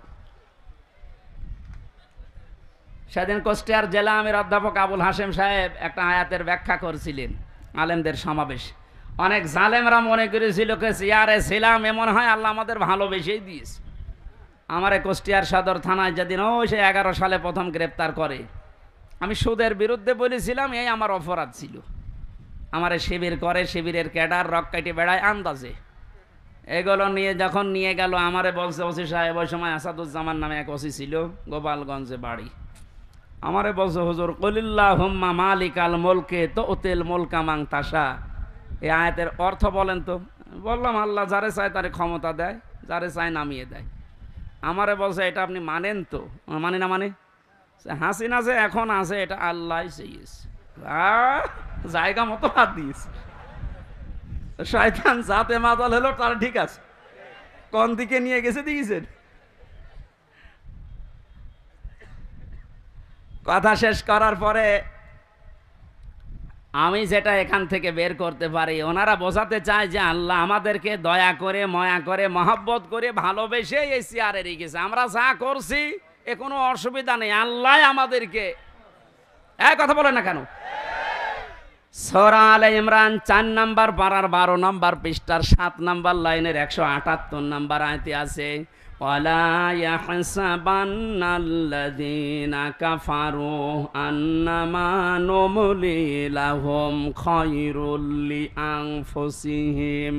[SPEAKER 1] সেদিন কুষ্টিয়ার জেলা আমির অধ্যাপক আবুল হাশেম সাহেব একটা আয়াতের ব্যাখ্যা করছিলেন আলেমদের সমাবেশ। অনেক জালেমরা মনে করেছিল ইয়ারে ছিলাম, এমন হয় আল্লাহ আমাদের ভালোবেসেই দিয়েছে। আমারে কুষ্টিয়ার সদর থানায় যেদিন সে 11 সালে প্রথম গ্রেপ্তার করে, আমি সুদের বিরুদ্ধে বলেছিলাম, এই আমার অপরাধ ছিল। আমারে শিবির করে, শিবিরের ক্যাডার রক কাইটে বেড়ায় আন্দাজে। এগুলো নিয়ে যখন নিয়ে গেল, আমারে বলছে ওসি সাহেব, ওই সময় আসাদুজ্জামান নামে এক ওসি ছিল, গোপালগঞ্জে বাড়ি। আমারে বলছে হুজুর কুলিল্লাহুম্মা মালিকাল মুলকে তুতিল মুলকা মান তাশা, এই আয়াতের অর্থ বলেন তো। বললাম আল্লাহ যারে চায় তারে ক্ষমতা দেয়, যারে চায় নামিয়ে দেয়। আমারে বলছে এটা আপনি মানেন তো? মানে না মানে? হাসিনা যে এখন আছে এটা আল্লাহ চেয়েছে, জায়গা মতো হাত দিয়েছে। শয়তান যাতে মাতাল হলো তার ঠিক আছে, কোন দিকে নিয়ে গেছে দিয়েছেন। কথা শেষ করার পরে আমি যেটা এখান থেকে বের করতে পারি, ওনারা বোঝাতে চায় যে আল্লাহ আমাদেরকে দয়া করে, ময়া করে, মহব্বত করে, ভালোবেসে এই চেয়ারে রেখেছে। আমরা যা করছি এ কোনো অসুবিধা নেই, আল্লাহ আমাদেরকে। কথা বলে না কেন? সূরা আলে ইমরান 4 নম্বর পারার 12 নম্বর পৃষ্ঠার 7 নম্বর লাইনের 178 নম্বর আয়াতে আছে, ওয়ালা ইয়াহসাবান্নাল্লাযীনা কাফারু আন্নামা নুমলি লাহুম খায়রুল লিআনফুসিহিম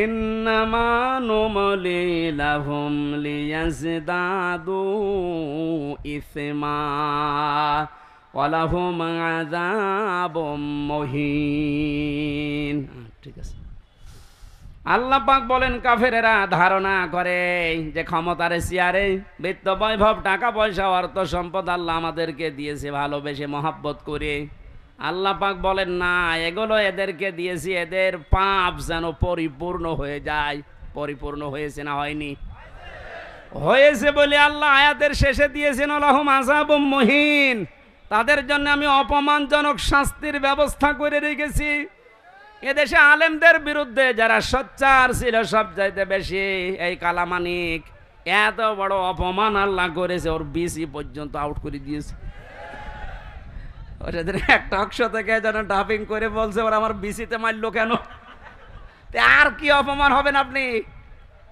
[SPEAKER 1] ইন্নামা নুমলি লাহুম লিয়াজদাদু ইসমা ওয়ালাহুম আযাবুম মুহিন। ঠিক আছে। আল্লাহ পাক বলেন কাফেরেরা ধারণা করে যে ক্ষমতার চেয়ারে বিত্ত বৈভব, টাকা পয়সা, অর্থ সম্পদ আল্লাহ আমাদেরকে দিয়েছে ভালোবেসে মহব্বত করে। আল্লাহ পাক বলেন না, এগুলো এদেরকে দিয়েছি এদের পাপ যেন পরিপূর্ণ হয়ে যায়। পরিপূর্ণ হয়েছে না হয়নি? হয়েছে বলে আল্লাহ আয়াতের শেষে দিয়েছেন ওয়ালাহুম আযাবুম মুহিন, তাদের জন্য আমি অপমানজনক শাস্তির ব্যবস্থা করে রেখেছি। এদেশে আলেমদের বিরুদ্ধে যারা সোচ্চার ছিল সবচাইতে বেশি, এই কালামানিক, এত বড় অপমান আল্লাহ করেছে, ওর বিসি পর্যন্ত আউট করে দিয়েছে। সেদিন এক টক শো থেকে যেন ডাবিং করে বলছে ওরা আমার বিসিতে মারলো কেন? আর কি অপমান হবেন আপনি?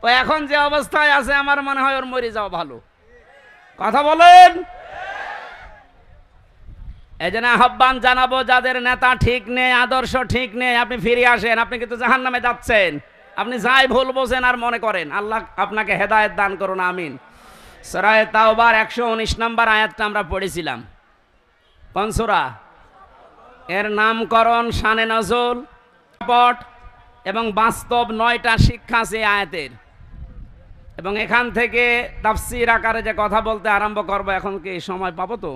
[SPEAKER 1] ও এখন যে অবস্থায় আছে আমার মনে হয় ওর মরে যাওয়া ভালো। কথা বলেন। এই জন্য আহ্বান জানাবো, যাদের নেতা ঠিক নেই, আদর্শ ঠিক নেই, আপনি ফিরে আসেন। আপনি কিন্তু জাহান্নামে যাচ্ছেন। আপনি যাই ভুল বোঝেন আর মনে করেন। আল্লাহ আপনাকে হেদায়েত দান করুন, আমিন। সূরা তাওবার 119 নম্বর আয়াতটা আমরা পড়েছিলাম। কোন সূরা? এর নামকরণ, শানে নজুল, পট এবং বাস্তব 9টা শিক্ষা আছে এই আয়াতের। এবং এখান থেকে তাফসীর আকারে যে কথা বলতে আরম্ভ করব, এখন কি সময় পাবো? তো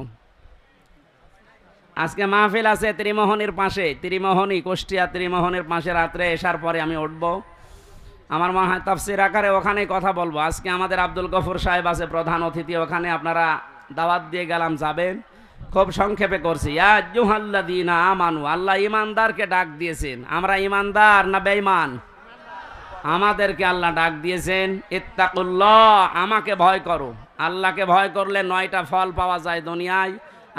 [SPEAKER 1] আজকে মাহফিল আছে ত্রিমোহনীর পাশে, ত্রিমোহনী, কুষ্টিয়া ত্রিমোহনীর পাশে। রাত্রে এসার পরে আমি উঠবো, আমার মনে হয় তাফসীর আকারে ওখানেই কথা বলবো। আজকে আমাদের আব্দুল গফুর সাহেব আছে প্রধান অতিথি, ওখানে আপনারা দাওয়াত দিয়ে গেলাম, যাবেন। খুব সংক্ষেপে করছি। ইয়া আইয়ুহাল্লাযীনা আমানু, আল্লাহ ইমানদারকে ডাক দিয়েছেন। আমরা ইমানদার না বেঈমান? আমাদেরকে আল্লাহ ডাক দিয়েছেন, ইত্তাকুল্লাহ, আমাকে ভয় করো। আল্লাহকে ভয় করলে 9টা ফল পাওয়া যায় দুনিয়ায়,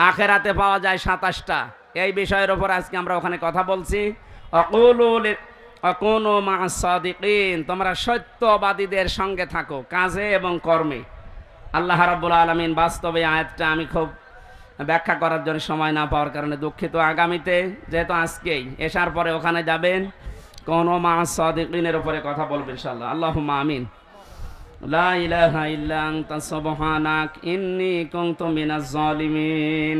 [SPEAKER 1] আখেরাতে পাওয়া যায় 27টা। এই বিষয়ের উপর আজকে আমরা ওখানে কথা বলছি। অকুনু মা'আস সাদিকিন, তোমরা সত্যবাদীদের সঙ্গে থাকো কাজে এবং কর্মে। আল্লাহ রাব্বুল আলামিন বাস্তবে আয়াতটা আমি খুব ব্যাখ্যা করার জন্য সময় না পাওয়ার কারণে দুঃখিত। আগামীতে, যেহেতু আজকেই এশার পরে ওখানে যাবেন, কোন মা'আস সাদিকিনের উপরে কথা বলবেন ইনশাআল্লাহ। আল্লাহুম্মা আমিন। লা ইলাহা ইল্লা আনতা সুবহানাক ইন্নী কুনতু মিনাজ জালিমিন।